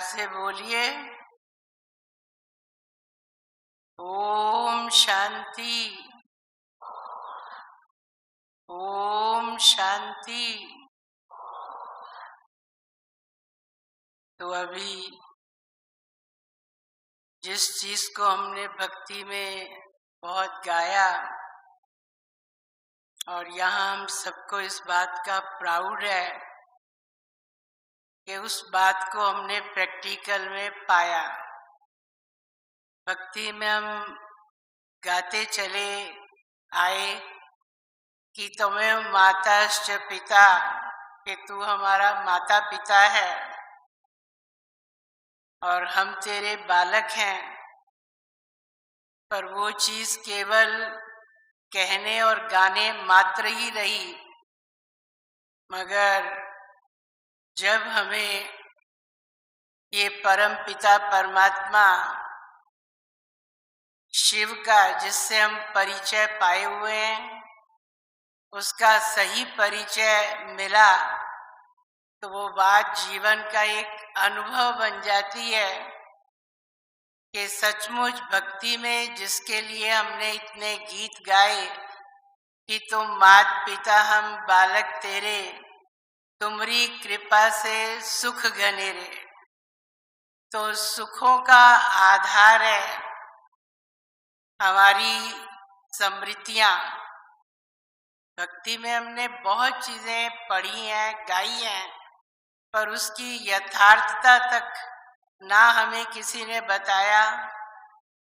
से बोलिए। ओम शांति, ओम शांति। तो अभी जिस चीज को हमने भक्ति में बहुत गाया और यहाँ हम सबको इस बात का प्राउड है कि उस बात को हमने प्रैक्टिकल में पाया। भक्ति में हम गाते चले आए कि तुम्हें माताश्च पिता, कि तू हमारा माता पिता है और हम तेरे बालक हैं। पर वो चीज केवल कहने और गाने मात्र ही रही, मगर जब हमें ये परम पिता परमात्मा शिव का, जिससे हम परिचय पाए हुए हैं, उसका सही परिचय मिला, तो वो बात जीवन का एक अनुभव बन जाती है कि सचमुच भक्ति में जिसके लिए हमने इतने गीत गाए कि तुम मात पिता हम बालक तेरे, तुम्हारी कृपा से सुख घनेरे, तो सुखों का आधार है हमारी स्मृतियां। भक्ति में हमने बहुत चीजें पढ़ी हैं, गाई हैं, पर उसकी यथार्थता तक ना हमें किसी ने बताया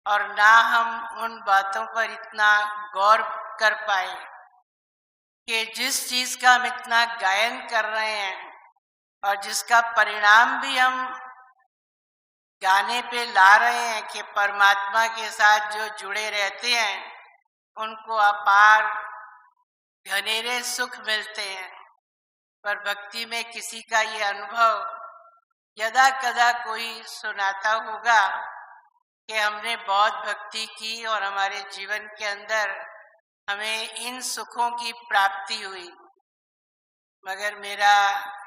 और ना हम उन बातों पर इतना गौर कर पाए कि जिस चीज का हम इतना गायन कर रहे हैं और जिसका परिणाम भी हम गाने पे ला रहे हैं कि परमात्मा के साथ जो जुड़े रहते हैं उनको अपार घनेरे सुख मिलते हैं। पर भक्ति में किसी का ये अनुभव यदा कदा कोई सुनाता होगा कि हमने बहुत भक्ति की और हमारे जीवन के अंदर हमें इन सुखों की प्राप्ति हुई। मगर मेरा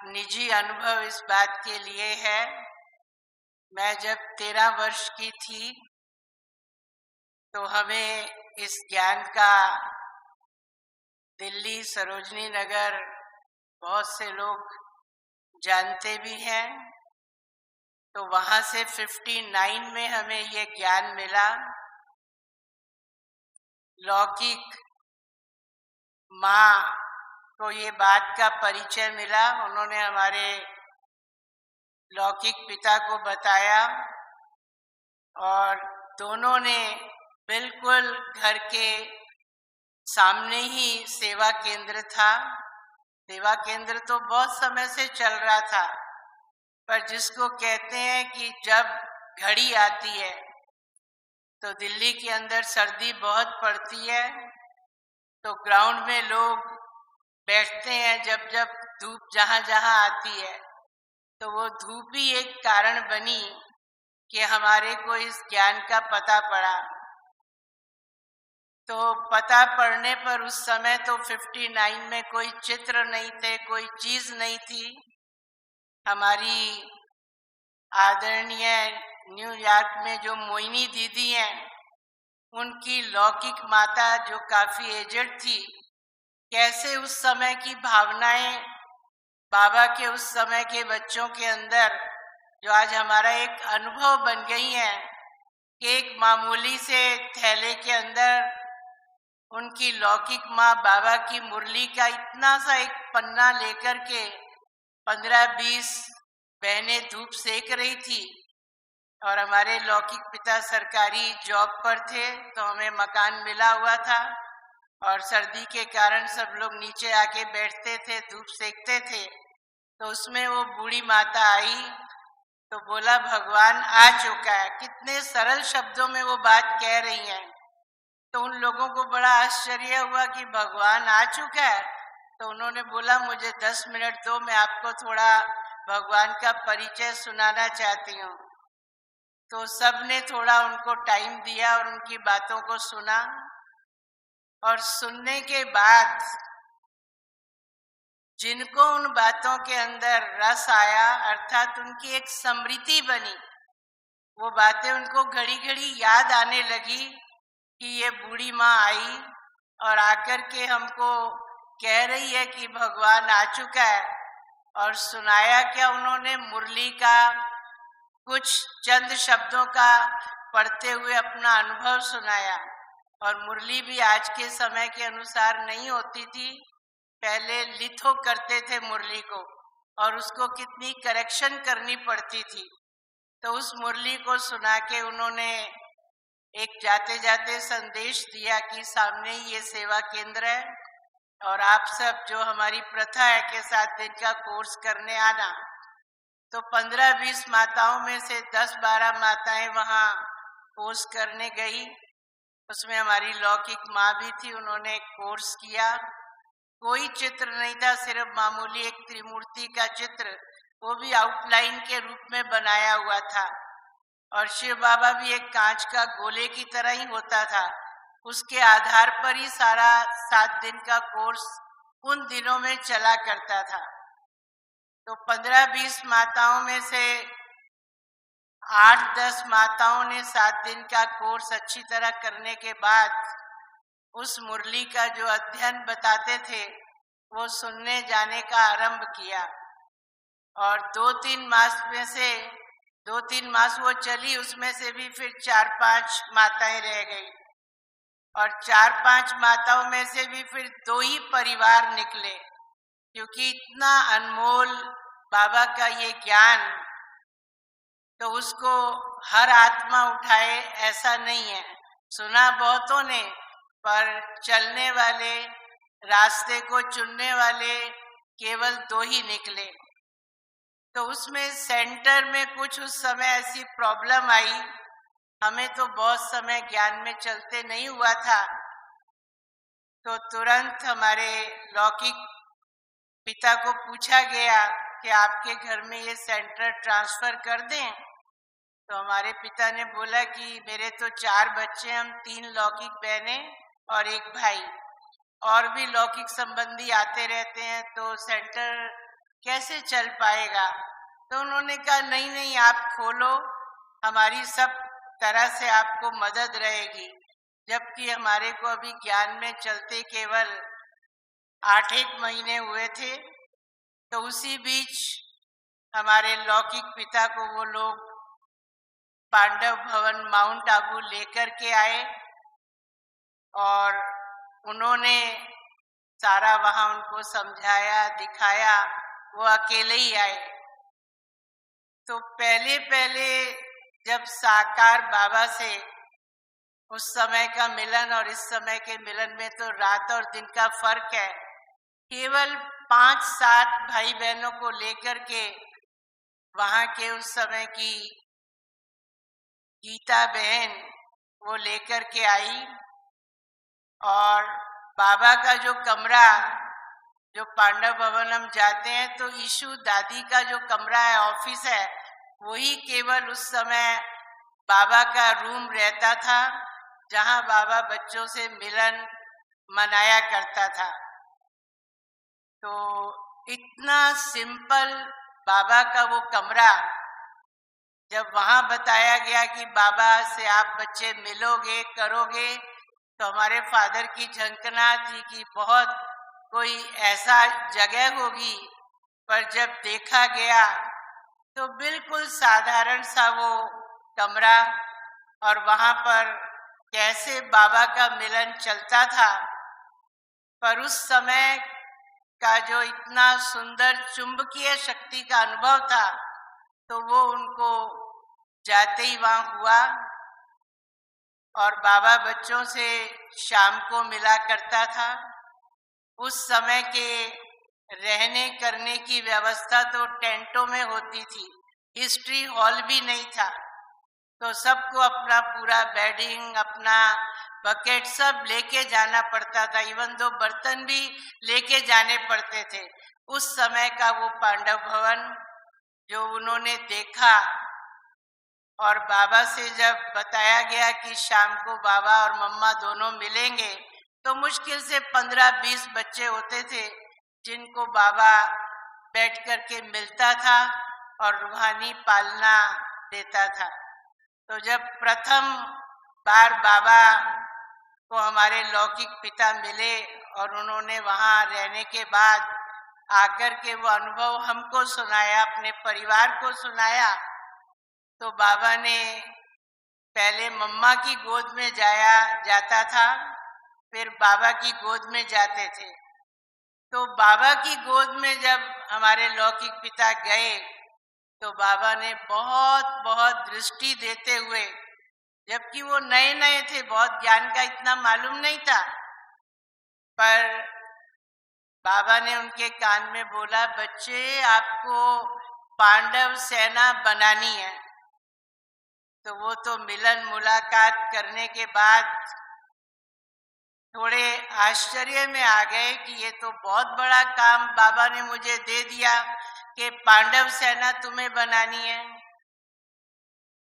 निजी अनुभव इस बात के लिए है, मैं जब 13 वर्ष की थी तो हमें इस ज्ञान का दिल्ली सरोजनी नगर बहुत से लोग जानते भी हैं, तो वहां से 59 में हमें ये ज्ञान मिला। लौकिक माँ को ये बात का परिचय मिला, उन्होंने हमारे लौकिक पिता को बताया और दोनों ने बिल्कुल घर के सामने ही सेवा केंद्र था। सेवा केंद्र तो बहुत समय से चल रहा था, पर जिसको कहते हैं कि जब घड़ी आती है तो दिल्ली के अंदर सर्दी बहुत पड़ती है, तो ग्राउंड में लोग बैठते हैं जब जब धूप जहाँ जहाँ आती है। तो वो धूप ही एक कारण बनी कि हमारे को इस ज्ञान का पता पड़ा। तो पता पड़ने पर उस समय तो 59 में कोई चित्र नहीं थे, कोई चीज नहीं थी। हमारी आदरणीय न्यूयॉर्क में जो मोइनी दीदी हैं, उनकी लौकिक माता जो काफी एजेड थी, कैसे उस समय की भावनाएं बाबा के उस समय के बच्चों के अंदर, जो आज हमारा एक अनुभव बन गई हैं, कि एक मामूली से थैले के अंदर उनकी लौकिक माँ बाबा की मुरली का इतना सा एक पन्ना लेकर के 15-20 बहनें धूप सेक रही थी। और हमारे लौकिक पिता सरकारी जॉब पर थे, तो हमें मकान मिला हुआ था और सर्दी के कारण सब लोग नीचे आके बैठते थे, धूप सेकते थे। तो उसमें वो बूढ़ी माता आई तो बोला भगवान आ चुका है। कितने सरल शब्दों में वो बात कह रही हैं। तो उन लोगों को बड़ा आश्चर्य हुआ कि भगवान आ चुका है। तो उन्होंने बोला मुझे 10 मिनट दो, मैं आपको थोड़ा भगवान का परिचय सुनाना चाहती हूँ। तो सबने थोड़ा उनको टाइम दिया और उनकी बातों को सुना। और सुनने के बाद जिनको उन बातों के अंदर रस आया, अर्थात उनकी एक स्मृति बनी, वो बातें उनको घड़ी घड़ी याद आने लगी कि ये बूढ़ी माँ आई और आकर के हमको कह रही है कि भगवान आ चुका है। और सुनाया क्या उन्होंने, मुरली का कुछ चंद शब्दों का पढ़ते हुए अपना अनुभव सुनाया। और मुरली भी आज के समय के अनुसार नहीं होती थी, पहले लिथो करते थे मुरली को और उसको कितनी करेक्शन करनी पड़ती थी। तो उस मुरली को सुना के उन्होंने एक जाते जाते संदेश दिया कि सामने ही ये सेवा केंद्र है और आप सब जो हमारी प्रथा है कि 7 दिन का कोर्स करने आना। तो 15-20 माताओं में से 10-12 माताएं वहाँ कोर्स करने गई। उसमें हमारी लौकिक माँ भी थी, उन्होंने कोर्स किया। कोई चित्र नहीं था, सिर्फ मामूली एक त्रिमूर्ति का चित्र, वो भी आउटलाइन के रूप में बनाया हुआ था। और शिव बाबा भी एक कांच का गोले की तरह ही होता था। उसके आधार पर ही सारा 7 दिन का कोर्स उन दिनों में चला करता था। तो 15-20 माताओं में से 8-10 माताओं ने 7 दिन का कोर्स अच्छी तरह करने के बाद उस मुरली का जो अध्ययन बताते थे वो सुनने जाने का आरंभ किया। और 2-3 मास में से 2-3 मास वो चली, उसमें से भी फिर 4-5 माताएं रह गई। और 4-5 माताओं में से भी फिर 2 ही परिवार निकले, क्योंकि इतना अनमोल बाबा का ये ज्ञान, तो उसको हर आत्मा उठाए ऐसा नहीं है। सुना बहुतों ने, पर चलने वाले, रास्ते को चुनने वाले केवल 2 ही निकले। तो उसमें सेंटर में कुछ उस समय ऐसी प्रॉब्लम आई, हमें तो बहुत समय ज्ञान में चलते नहीं हुआ था। तो तुरंत हमारे लौकिक पिता को पूछा गया कि आपके घर में ये सेंटर ट्रांसफर कर दें। तो हमारे पिता ने बोला कि मेरे तो 4 बच्चे, हम 3 लौकिक बहनें और 1 भाई, और भी लौकिक संबंधी आते रहते हैं, तो सेंटर कैसे चल पाएगा। तो उन्होंने कहा नहीं नहीं, आप खोलो, हमारी सब तरह से आपको मदद रहेगी। जबकि हमारे को अभी ज्ञान में चलते केवल 8-1 महीने हुए थे। तो उसी बीच हमारे लौकिक पिता को वो लोग पांडव भवन माउंट आबू लेकर के आए और उन्होंने सारा वहां उनको समझाया, दिखाया। वो अकेले ही आए। तो पहले पहले जब साकार बाबा से उस समय का मिलन और इस समय के मिलन में तो रात और दिन का फर्क है। केवल 5-7 भाई बहनों को लेकर के वहां के उस समय की गीता बहन वो लेकर के आई। और बाबा का जो कमरा, जो पांडव भवन हम जाते हैं तो ईशु दादी का जो कमरा है, ऑफिस है, वही केवल उस समय बाबा का रूम रहता था, जहां बाबा बच्चों से मिलन मनाया करता था। तो इतना सिंपल बाबा का वो कमरा, जब वहां बताया गया कि बाबा से आप बच्चे मिलोगे, करोगे, तो हमारे फादर की झंकना थी कि बहुत कोई ऐसा जगह होगी। पर जब देखा गया तो बिल्कुल साधारण सा वो कमरा, और वहां पर कैसे बाबा का मिलन चलता था। पर उस समय का जो इतना सुंदर चुंबकीय शक्ति का अनुभव था, तो वो उनको जाते ही वहां हुआ। और बाबा बच्चों से शाम को मिला करता था। उस समय के रहने करने की व्यवस्था तो टेंटों में होती थी, हिस्ट्री हॉल भी नहीं था। तो सबको अपना पूरा बेडिंग, अपना बकेट सब लेके जाना पड़ता था। इवन दो बर्तन भी लेके जाने पड़ते थे। उस समय का वो पांडव भवन जो उन्होंने देखा, और बाबा से जब बताया गया कि शाम को बाबा और मम्मा दोनों मिलेंगे, तो मुश्किल से 15-20 बच्चे होते थे जिनको बाबा बैठ कर के मिलता था और रूहानी पालना देता था। तो जब प्रथम बार बाबा को हमारे लौकिक पिता मिले और उन्होंने वहाँ रहने के बाद आकर के वो अनुभव हमको सुनाया, अपने परिवार को सुनाया, तो बाबा ने पहले मम्मा की गोद में जाता था, फिर बाबा की गोद में जाते थे। तो बाबा की गोद में जब हमारे लौकिक पिता गए तो बाबा ने बहुत बहुत दृष्टि देते हुए, जबकि वो नए नए थे, बहुत ज्ञान का इतना मालूम नहीं था, पर बाबा ने उनके कान में बोला, बच्चे आपको पांडव सेना बनानी है। तो वो तो मिलन मुलाकात करने के बाद थोड़े आश्चर्य में आ गए कि ये तो बहुत बड़ा काम बाबा ने मुझे दे दिया कि पांडव सेना तुम्हें बनानी है।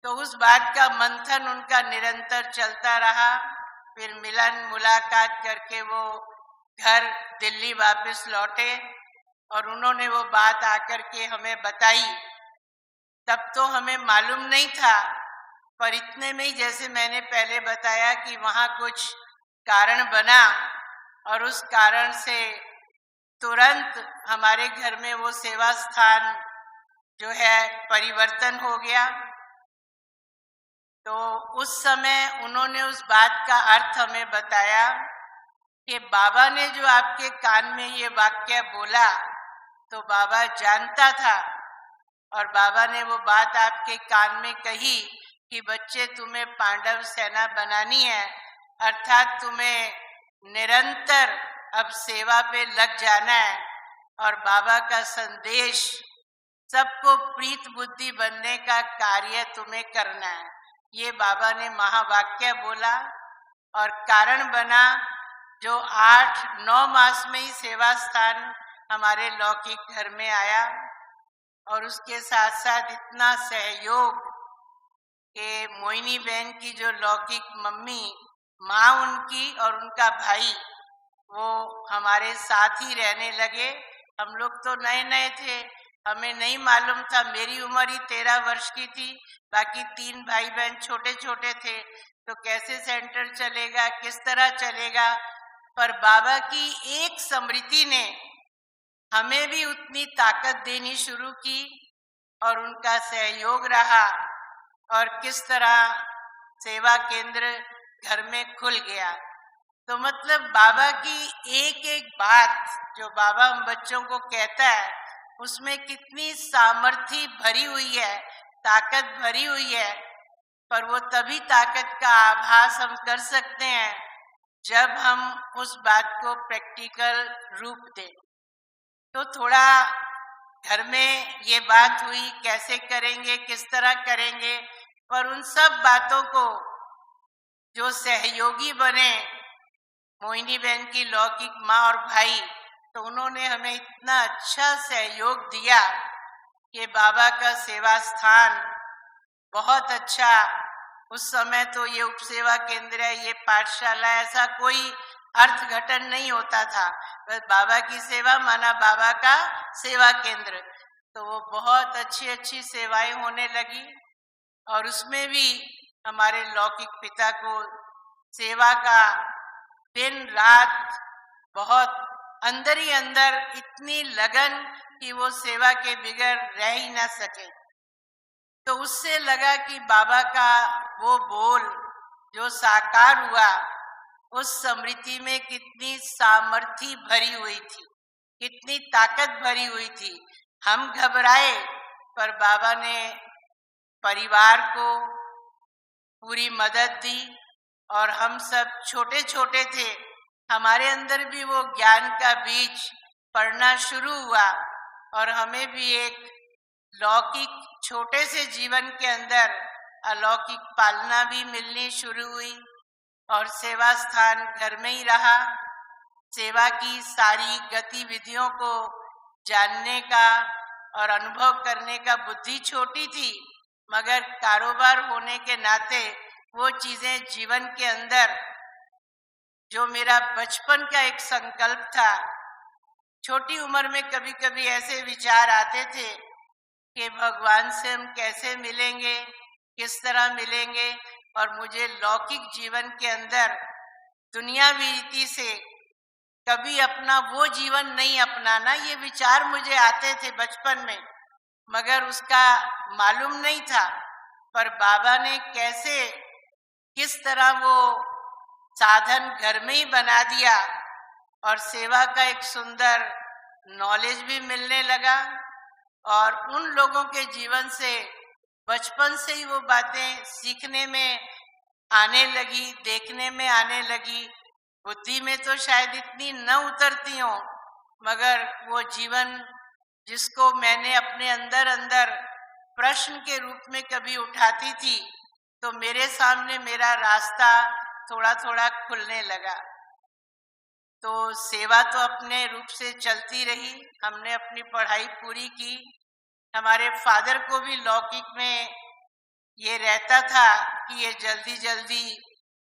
तो उस बात का मंथन उनका निरंतर चलता रहा। फिर मिलन मुलाकात करके वो घर दिल्ली वापस लौटे और उन्होंने वो बात आकर के हमें बताई। तब तो हमें मालूम नहीं था, पर इतने में ही जैसे मैंने पहले बताया कि वहाँ कुछ कारण बना और उस कारण से तुरंत हमारे घर में वो सेवा स्थान जो है परिवर्तन हो गया। तो उस समय उन्होंने उस बात का अर्थ हमें बताया कि बाबा ने जो आपके कान में ये वाक्य बोला तो बाबा जानता था, और बाबा ने वो बात आपके कान में कही कि बच्चे तुम्हें पांडव सेना बनानी है, अर्थात तुम्हें निरंतर अब सेवा पे लग जाना है और बाबा का संदेश, सबको प्रीत बुद्धि बनने का कार्य तुम्हें करना है। ये बाबा ने महावाक्य बोला और कारण बना जो 8-9 मास में ही सेवा स्थान हमारे लौकिक घर में आया। और उसके साथ साथ इतना सहयोग कि मोहिनी बहन की जो लौकिक मम्मी, माँ उनकी और उनका भाई, वो हमारे साथ ही रहने लगे। हम लोग तो नए नए थे, हमें नहीं मालूम था, मेरी उम्र ही 13 वर्ष की थी, बाकी 3 भाई बहन छोटे छोटे थे, तो कैसे सेंटर चलेगा, किस तरह चलेगा। पर बाबा की एक स्मृति ने हमें भी उतनी ताकत देनी शुरू की और उनका सहयोग रहा और किस तरह सेवा केंद्र घर में खुल गया। तो मतलब बाबा की एक एक बात जो बाबा हम बच्चों को कहता है, उसमें कितनी सामर्थ्य भरी हुई है, ताकत भरी हुई है। पर वो तभी ताकत का आभास हम कर सकते हैं जब हम उस बात को प्रैक्टिकल रूप दें। तो थोड़ा घर में ये बात हुई, कैसे करेंगे, किस तरह करेंगे, पर उन सब बातों को जो सहयोगी बने, मोहिनी बहन की लौकिक माँ और भाई, तो उन्होंने हमें इतना अच्छा सहयोग दिया कि बाबा का सेवा स्थान बहुत अच्छा। उस समय तो ये उपसेवा केंद्र है, ये पाठशाला, ऐसा कोई अर्थघटन नहीं होता था, बस बाबा की सेवा माना बाबा का सेवा केंद्र। तो वो बहुत अच्छी अच्छी सेवाएं होने लगी और उसमें भी हमारे लौकिक पिता को सेवा का दिन रात बहुत अंदर ही अंदर इतनी लगन कि वो सेवा के बगैर रह ही ना सके। तो उससे लगा कि बाबा का वो बोल जो साकार हुआ, उस स्मृति में कितनी सामर्थ्य भरी हुई थी, कितनी ताकत भरी हुई थी। हम घबराए, पर बाबा ने परिवार को पूरी मदद दी और हम सब छोटे छोटे थे, हमारे अंदर भी वो ज्ञान का बीज पड़ना शुरू हुआ और हमें भी एक लौकिक छोटे से जीवन के अंदर अलौकिक पालना भी मिलनी शुरू हुई और सेवा स्थान घर में ही रहा। सेवा की सारी गतिविधियों को जानने का और अनुभव करने का बुद्धि छोटी थी, मगर कारोबार होने के नाते वो चीजें जीवन के अंदर जो मेरा बचपन का एक संकल्प था, छोटी उम्र में कभी कभी ऐसे विचार आते थे कि भगवान से हम कैसे मिलेंगे, किस तरह मिलेंगे, और मुझे लौकिक जीवन के अंदर दुनियावी रीति से कभी अपना वो जीवन नहीं अपनाना, ये विचार मुझे आते थे बचपन में, मगर उसका मालूम नहीं था। पर बाबा ने कैसे किस तरह वो साधन घर में ही बना दिया और सेवा का एक सुंदर नॉलेज भी मिलने लगा, और उन लोगों के जीवन से बचपन से ही वो बातें सीखने में आने लगी, देखने में आने लगी। बुद्धि में तो शायद इतनी न उतरती हो, मगर वो जीवन जिसको मैंने अपने अंदर अंदर प्रश्न के रूप में कभी उठाती थी, तो मेरे सामने मेरा रास्ता थोड़ा थोड़ा खुलने लगा। तो सेवा तो अपने रूप से चलती रही, हमने अपनी पढ़ाई पूरी की। हमारे फादर को भी लौकिक में ये रहता था कि ये जल्दी जल्दी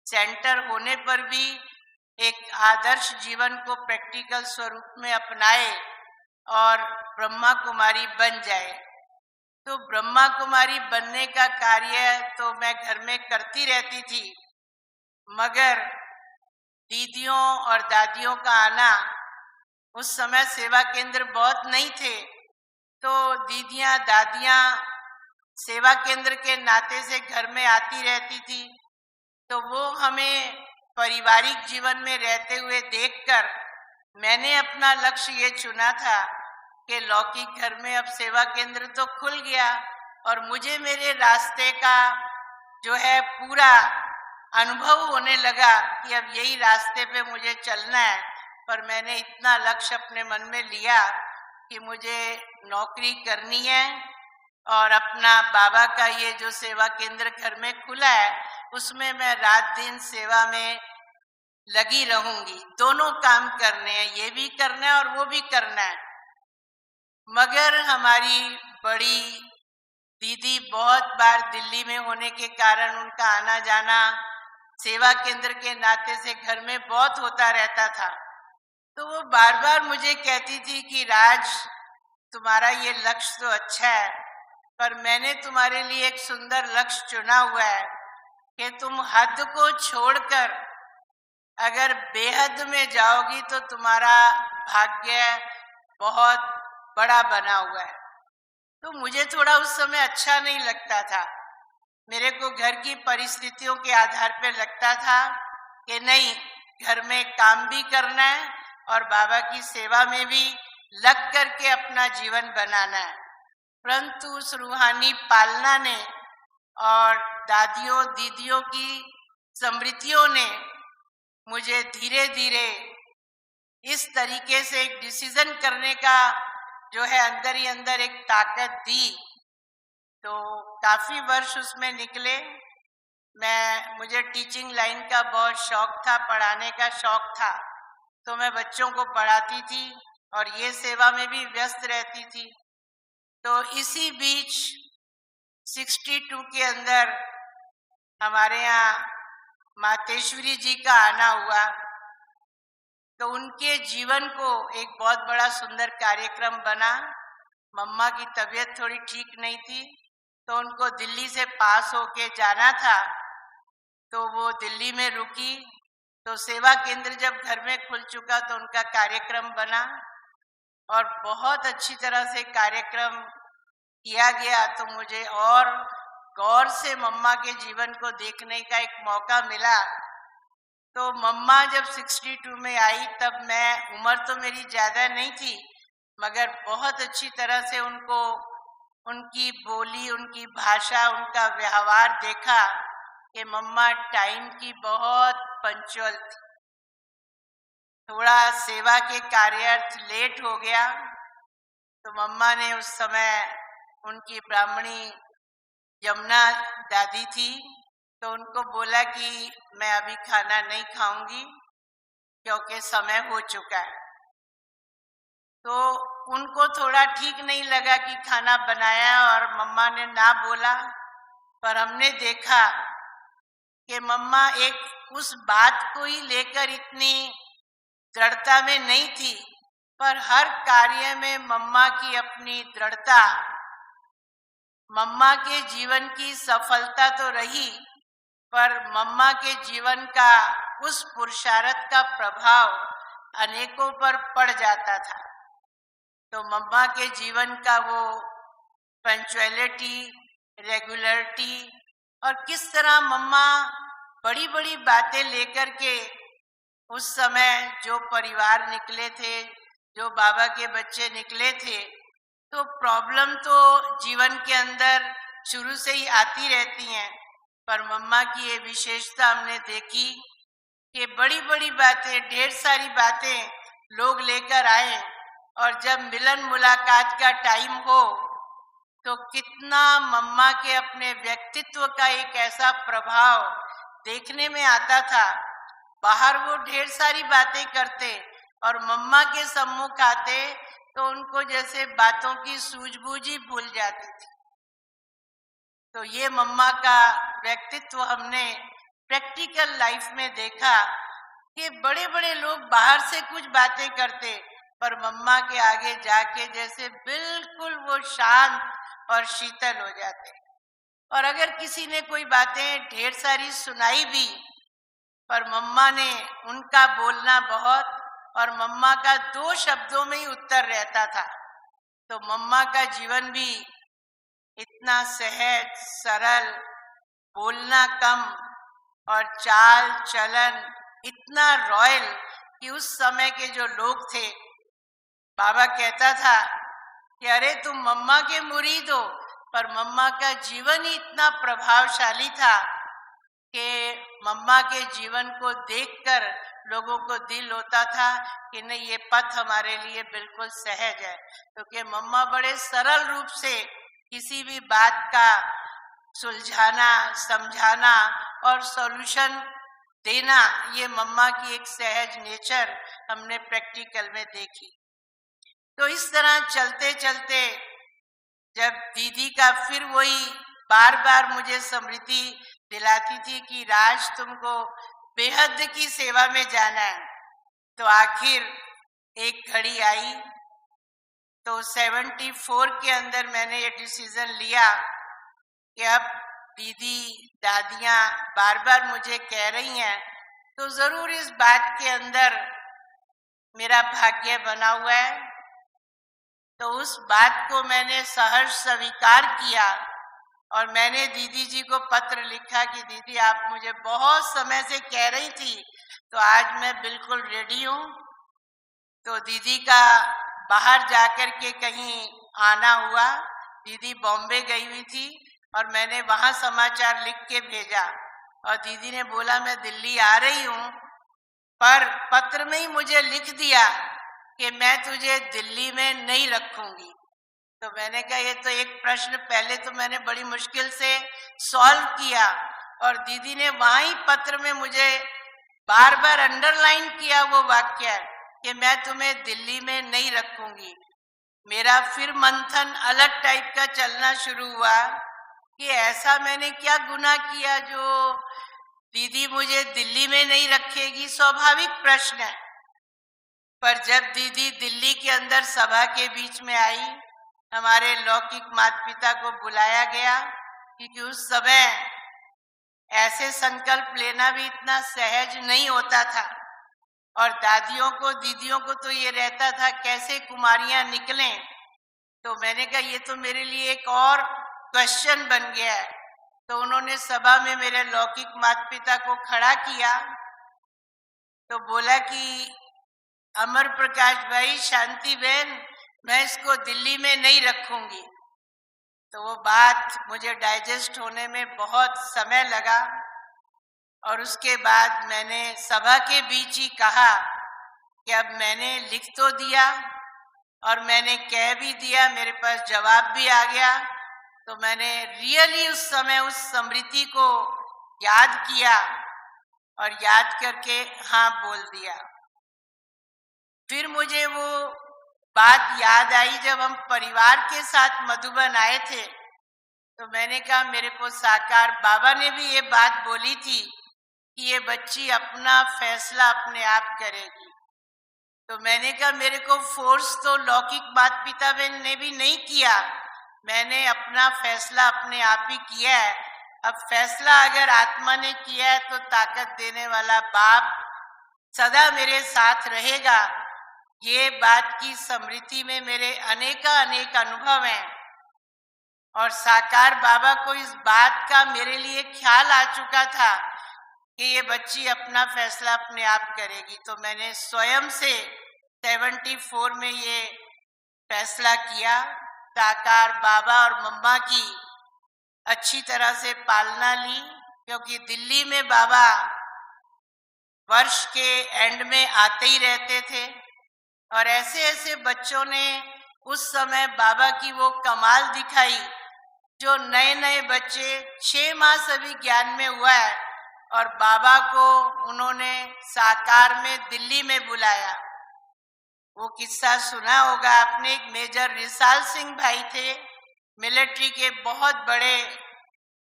सेंटर होने पर भी एक आदर्श जीवन को प्रैक्टिकल स्वरूप में अपनाए और ब्रह्मा कुमारी बन जाए। तो ब्रह्मा कुमारी बनने का कार्य तो मैं घर में करती रहती थी, मगर दीदियों और दादियों का आना, उस समय सेवा केंद्र बहुत नहीं थे, तो दीदियां दादियां सेवा केंद्र के नाते से घर में आती रहती थी। तो वो हमें पारिवारिक जीवन में रहते हुए देखकर मैंने अपना लक्ष्य ये चुना था कि लौकिक घर में अब सेवा केंद्र तो खुल गया और मुझे मेरे रास्ते का जो है पूरा अनुभव होने लगा कि अब यही रास्ते पे मुझे चलना है। पर मैंने इतना लक्ष्य अपने मन में लिया कि मुझे नौकरी करनी है और अपना बाबा का ये जो सेवा केंद्र घर में खुला है उसमें मैं रात दिन सेवा में लगी रहूंगी। दोनों काम करने हैं, ये भी करना है और वो भी करना है। मगर हमारी बड़ी दीदी बहुत बार दिल्ली में होने के कारण उनका आना जाना सेवा केंद्र के नाते से घर में बहुत होता रहता था। तो वो बार बार मुझे कहती थी कि राज, तुम्हारा ये लक्ष्य तो अच्छा है, पर मैंने तुम्हारे लिए एक सुंदर लक्ष्य चुना हुआ है कि तुम हद को छोड़कर अगर बेहद में जाओगी तो तुम्हारा भाग्य बहुत बड़ा बना हुआ है। तो मुझे थोड़ा उस समय अच्छा नहीं लगता था। मेरे को घर की परिस्थितियों के आधार पर लगता था कि नहीं, घर में काम भी करना है और बाबा की सेवा में भी लग करके अपना जीवन बनाना है। परंतु उस रूहानी पालना ने और दादियों दीदियों की स्मृतियों ने मुझे धीरे धीरे इस तरीके से एक डिसीजन करने का जो है अंदर ही अंदर एक ताकत दी। तो काफी वर्ष उसमें निकले। मुझे टीचिंग लाइन का बहुत शौक था, पढ़ाने का शौक था, तो मैं बच्चों को पढ़ाती थी और ये सेवा में भी व्यस्त रहती थी। तो इसी बीच 62 के अंदर हमारे यहाँ मातेश्वरी जी का आना हुआ। तो उनके जीवन को एक बहुत बड़ा सुंदर कार्यक्रम बना। मम्मा की तबीयत थोड़ी ठीक नहीं थी, तो उनको दिल्ली से पास होके जाना था, तो वो दिल्ली में रुकी। तो सेवा केंद्र जब घर में खुल चुका तो उनका कार्यक्रम बना और बहुत अच्छी तरह से कार्यक्रम किया गया। तो मुझे और गौर से मम्मा के जीवन को देखने का एक मौका मिला। तो मम्मा जब 62 में आई तब मैं, उम्र तो मेरी ज़्यादा नहीं थी, मगर बहुत अच्छी तरह से उनको, उनकी बोली, उनकी भाषा, उनका व्यवहार देखा कि मम्मा टाइम की बहुत पंक्चुअल थी। थोड़ा सेवा के कार्यार्थ लेट हो गया तो मम्मा ने उस समय, उनकी ब्राह्मणी यमुना दादी थी, तो उनको बोला कि मैं अभी खाना नहीं खाऊंगी क्योंकि समय हो चुका है। तो उनको थोड़ा ठीक नहीं लगा कि खाना बनाया और मम्मा ने ना बोला, पर हमने देखा कि मम्मा एक उस बात को ही लेकर इतनी दृढ़ता में नहीं थी। पर हर कार्य में मम्मा की अपनी दृढ़ता, मम्मा के जीवन की सफलता तो रही, पर मम्मा के जीवन का उस पुरुषार्थ का प्रभाव अनेकों पर पड़ जाता था। तो मम्मा के जीवन का वो पंक्चुअलिटी, रेगुलरिटी, और किस तरह मम्मा बड़ी बड़ी बातें लेकर के उस समय जो परिवार निकले थे, जो बाबा के बच्चे निकले थे, तो प्रॉब्लम तो जीवन के अंदर शुरू से ही आती रहती हैं, पर मम्मा की ये विशेषता हमने देखी कि बड़ी बड़ी बातें, ढेर सारी बातें लोग लेकर आए, और जब मिलन मुलाकात का टाइम हो तो कितना मम्मा के अपने व्यक्तित्व का एक ऐसा प्रभाव देखने में आता था। बाहर वो ढेर सारी बातें करते और मम्मा के सम्मुख आते तो उनको जैसे बातों की सूझबूझ ही भूल जाती थी। तो ये मम्मा का व्यक्तित्व हमने प्रैक्टिकल लाइफ में देखा कि बड़े बड़े लोग बाहर से कुछ बातें करते, पर मम्मा के आगे जाके जैसे बिल्कुल वो शांत और शीतल हो जाते। और अगर किसी ने कोई बातें ढेर सारी सुनाई भी, पर मम्मा ने उनका बोलना बहुत, और मम्मा का 2 शब्दों में ही उत्तर रहता था। तो मम्मा का जीवन भी इतना सहज, सरल, बोलना कम, और चाल चलन इतना रॉयल कि उस समय के जो लोग थे, बाबा कहता था कि अरे तुम मम्मा के मुरीद हो, पर मम्मा का जीवन ही इतना प्रभावशाली था कि मम्मा के जीवन को देखकर लोगों को दिल होता था कि नहीं, ये पथ हमारे लिए बिल्कुल सहज है, क्योंकि मम्मा बड़े सरल रूप से किसी भी बात का सुलझाना, समझाना और सॉल्यूशन देना, ये मम्मा की एक सहज नेचर हमने प्रैक्टिकल में देखी। तो इस तरह चलते चलते जब दीदी का फिर वही बार बार मुझे स्मृति दिलाती थी कि राज तुमको बेहद की सेवा में जाना है, तो आखिर एक घड़ी आई। तो 74 के अंदर मैंने ये डिसीजन लिया कि अब दीदी दादियाँ बार बार मुझे कह रही हैं, तो जरूर इस बात के अंदर मेरा भाग्य बना हुआ है। तो उस बात को मैंने सहर्ष स्वीकार किया, और मैंने दीदी जी को पत्र लिखा कि दीदी आप मुझे बहुत समय से कह रही थी, तो आज मैं बिल्कुल रेडी हूँ। तो दीदी का बाहर जाकर के कहीं आना हुआ, दीदी बॉम्बे गई हुई थी, और मैंने वहाँ समाचार लिख के भेजा, और दीदी ने बोला मैं दिल्ली आ रही हूँ, पर पत्र में ही मुझे लिख दिया कि मैं तुझे दिल्ली में नहीं रखूंगी। तो मैंने कहा ये तो एक प्रश्न पहले तो मैंने बड़ी मुश्किल से सॉल्व किया, और दीदी ने वहाँ ही पत्र में मुझे बार बार अंडरलाइन किया वो वाक्य कि मैं तुम्हें दिल्ली में नहीं रखूंगी। मेरा फिर मंथन अलग टाइप का चलना शुरू हुआ कि ऐसा मैंने क्या गुनाह किया जो दीदी मुझे दिल्ली में नहीं रखेगी। स्वाभाविक प्रश्न है। पर जब दीदी दिल्ली के अंदर सभा के बीच में आई, हमारे लौकिक माता पिता को बुलाया गया, क्योंकि उस समय ऐसे संकल्प लेना भी इतना सहज नहीं होता था, और दादियों को, दीदियों को तो ये रहता था कैसे कुमारियां निकलें। तो मैंने कहा ये तो मेरे लिए एक और क्वेश्चन बन गया है। तो उन्होंने सभा में मेरे लौकिक माता पिता को खड़ा किया, तो बोला कि अमर प्रकाश भाई, शांति बहन, मैं इसको दिल्ली में नहीं रखूंगी। तो वो बात मुझे डाइजेस्ट होने में बहुत समय लगा, और उसके बाद मैंने सभा के बीच ही कहा कि अब मैंने लिख तो दिया और मैंने कह भी दिया, मेरे पास जवाब भी आ गया। तो मैंने रियली उस समय उस स्मृति को याद किया, और याद करके हाँ बोल दिया। फिर मुझे वो बात याद आई जब हम परिवार के साथ मधुबन आए थे, तो मैंने कहा मेरे को साकार बाबा ने भी ये बात बोली थी कि ये बच्ची अपना फैसला अपने आप करेगी। तो मैंने कहा मेरे को फोर्स तो लौकिक माता पिता ने भी नहीं किया, मैंने अपना फैसला अपने आप ही किया है। अब फैसला अगर आत्मा ने किया है तो ताकत देने वाला बाप सदा मेरे साथ रहेगा। ये बात की स्मृति में मेरे अनेक अनुभव हैं और साकार बाबा को इस बात का मेरे लिए ख्याल आ चुका था कि ये बच्ची अपना फैसला अपने आप करेगी। तो मैंने स्वयं से 74 में ये फैसला किया, साकार बाबा और मम्मा की अच्छी तरह से पालना ली, क्योंकि दिल्ली में बाबा वर्ष के एंड में आते ही रहते थे और ऐसे ऐसे बच्चों ने उस समय बाबा की वो कमाल दिखाई, जो नए नए बच्चे 6 माह सभी ज्ञान में हुआ है और बाबा को उन्होंने साकार में दिल्ली में बुलाया। वो किस्सा सुना होगा आपने, एक मेजर रिसाल सिंह भाई थे, मिलिट्री के बहुत बड़े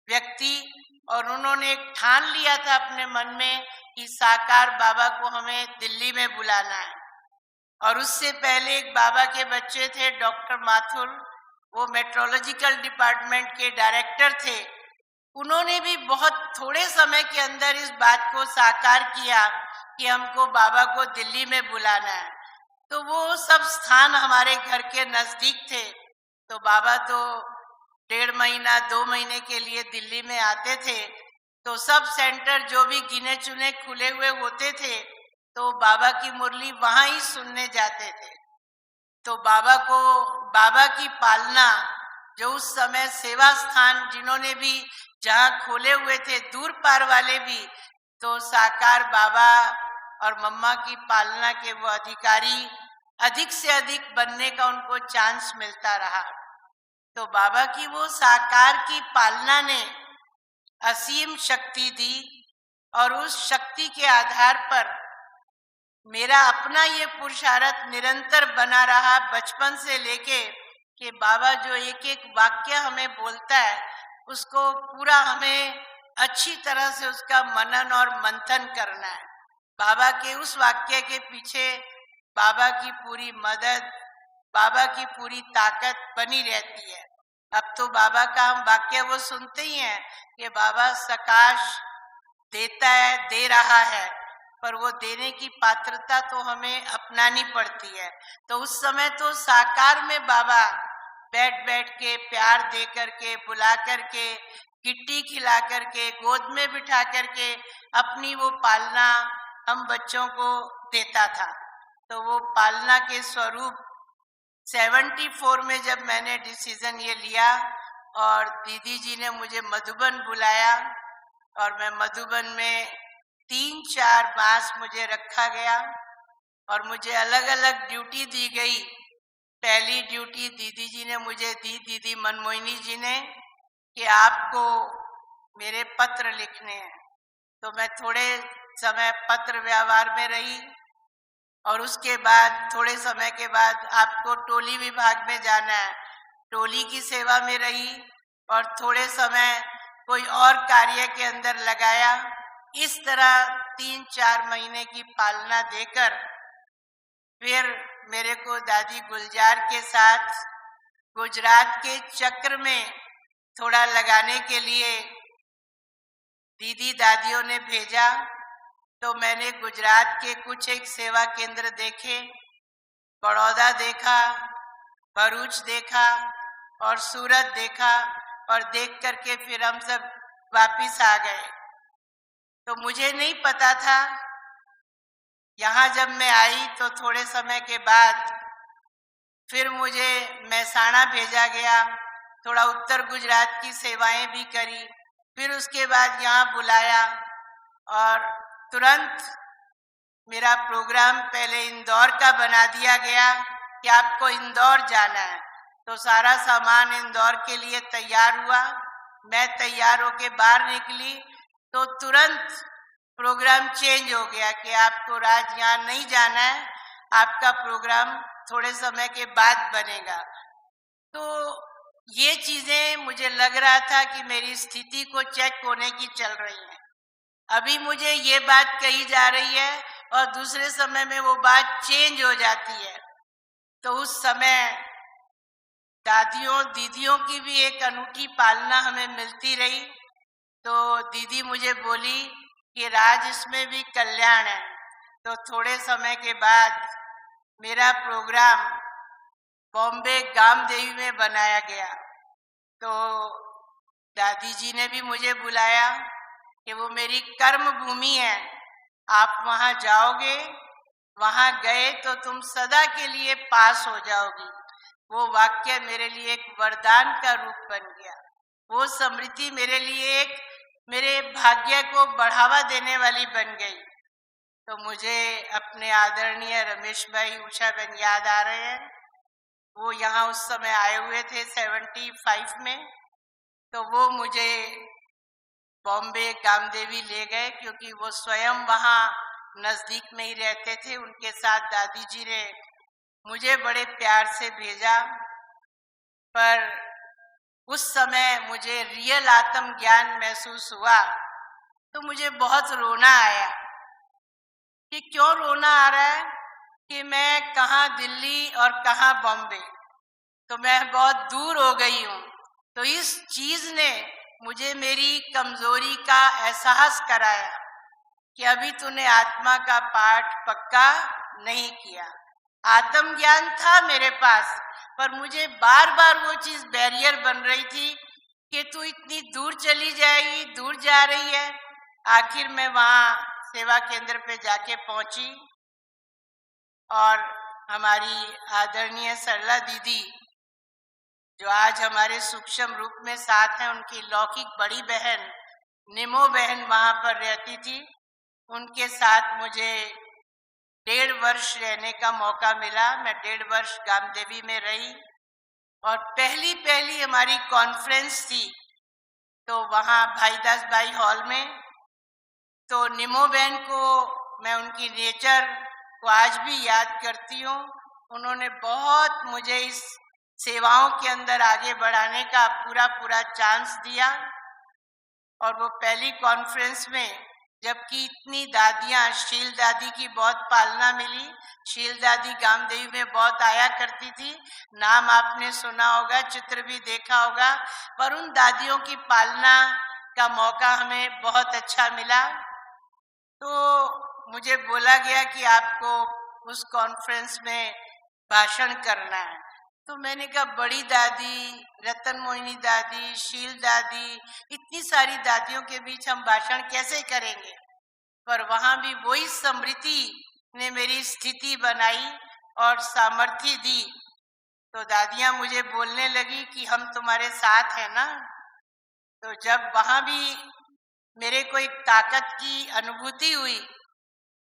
व्यक्ति, और उन्होंने एक ठान लिया था अपने मन में कि साकार बाबा को हमें दिल्ली में बुलाना है। और उससे पहले एक बाबा के बच्चे थे डॉक्टर माथुर, वो मेट्रोलॉजिकल डिपार्टमेंट के डायरेक्टर थे, उन्होंने भी बहुत थोड़े समय के अंदर इस बात को साकार किया कि हमको बाबा को दिल्ली में बुलाना है। तो वो सब स्थान हमारे घर के नजदीक थे, तो बाबा तो 1.5 महीना 2 महीने के लिए दिल्ली में आते थे, तो सब सेंटर जो भी गिने चुने खुले हुए होते थे तो बाबा की मुरली वहां ही सुनने जाते थे। तो बाबा को, बाबा की पालना, जो उस समय सेवा स्थान जिन्होंने भी जहाँ खोले हुए थे, दूर पार वाले भी, तो साकार बाबा और मम्मा की पालना के वो अधिकारी अधिक से अधिक बनने का उनको चांस मिलता रहा। तो बाबा की वो साकार की पालना ने असीम शक्ति दी और उस शक्ति के आधार पर मेरा अपना ये पुरुषार्थ निरंतर बना रहा, बचपन से लेके कि बाबा जो एक एक वाक्य हमें बोलता है उसको पूरा हमें अच्छी तरह से उसका मनन और मंथन करना है। बाबा के उस वाक्य के पीछे बाबा की पूरी मदद, बाबा की पूरी ताकत बनी रहती है। अब तो बाबा का हम वाक्य वो सुनते ही हैं कि बाबा सकाश देता है, दे रहा है, पर वो देने की पात्रता तो हमें अपनानी पड़ती है। तो उस समय तो साकार में बाबा बैठ बैठ के प्यार दे करके, बुला करके, किट्टी खिला करके, गोद में बिठा करके अपनी वो पालना हम बच्चों को देता था। तो वो पालना के स्वरूप 74 में जब मैंने डिसीजन ये लिया और दीदी जी ने मुझे मधुबन बुलाया और मैं मधुबन में 3-4 मास मुझे रखा गया और मुझे अलग अलग ड्यूटी दी गई। पहली ड्यूटी दीदी जी ने मुझे दी, दीदी मनमोहिनी जी ने, कि आपको मेरे पत्र लिखने हैं। तो मैं थोड़े समय पत्र व्यवहार में रही और उसके बाद थोड़े समय के बाद आपको टोली विभाग में जाना है, टोली की सेवा में रही और थोड़े समय कोई और कार्य के अंदर लगाया। इस तरह 3-4 महीने की पालना देकर फिर मेरे को दादी गुलजार के साथ गुजरात के चक्र में थोड़ा लगाने के लिए दीदी दादियों ने भेजा। तो मैंने गुजरात के कुछ एक सेवा केंद्र देखे, बड़ौदा देखा, भरूच देखा और सूरत देखा और देख करके फिर हम सब वापिस आ गए। तो मुझे नहीं पता था, यहाँ जब मैं आई तो थोड़े समय के बाद फिर मुझे महसाणा भेजा गया, थोड़ा उत्तर गुजरात की सेवाएं भी करी, फिर उसके बाद यहाँ बुलाया और तुरंत मेरा प्रोग्राम पहले इंदौर का बना दिया गया कि आपको इंदौर जाना है। तो सारा सामान इंदौर के लिए तैयार हुआ, मैं तैयार होके बाहर निकली तो तुरंत प्रोग्राम चेंज हो गया कि आपको राज यहाँ नहीं जाना है, आपका प्रोग्राम थोड़े समय के बाद बनेगा। तो ये चीजें मुझे लग रहा था कि मेरी स्थिति को चेक होने की चल रही है। अभी मुझे ये बात कही जा रही है और दूसरे समय में वो बात चेंज हो जाती है। तो उस समय दादियों दीदियों की भी एक अनूठी पालना हमें मिलती रही। तो दीदी मुझे बोली कि राज, इसमें भी कल्याण है। तो थोड़े समय के बाद मेरा प्रोग्राम बॉम्बे गामदेवी में बनाया गया। तो दादी जी ने भी मुझे बुलाया कि वो मेरी कर्म भूमि है, आप वहाँ जाओगे, वहाँ गए तो तुम सदा के लिए पास हो जाओगी। वो वाक्य मेरे लिए एक वरदान का रूप बन गया। वो स्मृति मेरे लिए एक मेरे भाग्य को बढ़ावा देने वाली बन गई। तो मुझे अपने आदरणीय रमेश भाई, उषा बहन याद आ रहे हैं। वो यहाँ उस समय आए हुए थे 75 में। तो वो मुझे बॉम्बे गामदेवी ले गए, क्योंकि वो स्वयं वहाँ नज़दीक में ही रहते थे। उनके साथ दादी जी ने मुझे बड़े प्यार से भेजा। पर उस समय मुझे रियल आत्म ज्ञान महसूस हुआ तो मुझे बहुत रोना आया। कि क्यों रोना आ रहा है कि मैं कहाँ दिल्ली और कहाँ बॉम्बे, तो मैं बहुत दूर हो गई हूँ। तो इस चीज ने मुझे मेरी कमजोरी का एहसास कराया कि अभी तूने आत्मा का पाठ पक्का नहीं किया। आत्म ज्ञान था मेरे पास, पर मुझे बार बार वो चीज बैरियर बन रही थी कि तू इतनी दूर चली जाएगी, दूर जा रही है। आखिर मैं वहाँ सेवा केंद्र पे जाके पहुंची और हमारी आदरणीय सरला दीदी, जो आज हमारे सूक्ष्म रूप में साथ हैं, उनकी लौकिक बड़ी बहन निमो बहन वहाँ पर रहती थी। उनके साथ मुझे 1.5 वर्ष रहने का मौका मिला। मैं 1.5 वर्ष गामदेवी में रही और पहली हमारी कॉन्फ्रेंस थी तो वहाँ भाईदास भाई हॉल में। तो निमो बहन को मैं उनकी नेचर को आज भी याद करती हूँ। उन्होंने बहुत मुझे इस सेवाओं के अंदर आगे बढ़ाने का पूरा चांस दिया। और वो पहली कॉन्फ्रेंस में, जबकि इतनी दादियाँ, शील दादी की बहुत पालना मिली। शील दादी गामदेवी में बहुत आया करती थी, नाम आपने सुना होगा, चित्र भी देखा होगा। पर उन दादियों की पालना का मौका हमें बहुत अच्छा मिला। तो मुझे बोला गया कि आपको उस कॉन्फ्रेंस में भाषण करना है। तो मैंने कहा, बड़ी दादी, रतन मोहिनी दादी, शील दादी, इतनी सारी दादियों के बीच हम भाषण कैसे करेंगे। पर वहां भी वही स्मृति ने मेरी स्थिति बनाई और सामर्थ्य दी। तो दादियां मुझे बोलने लगी कि हम तुम्हारे साथ हैं ना। तो जब वहां भी मेरे को एक ताकत की अनुभूति हुई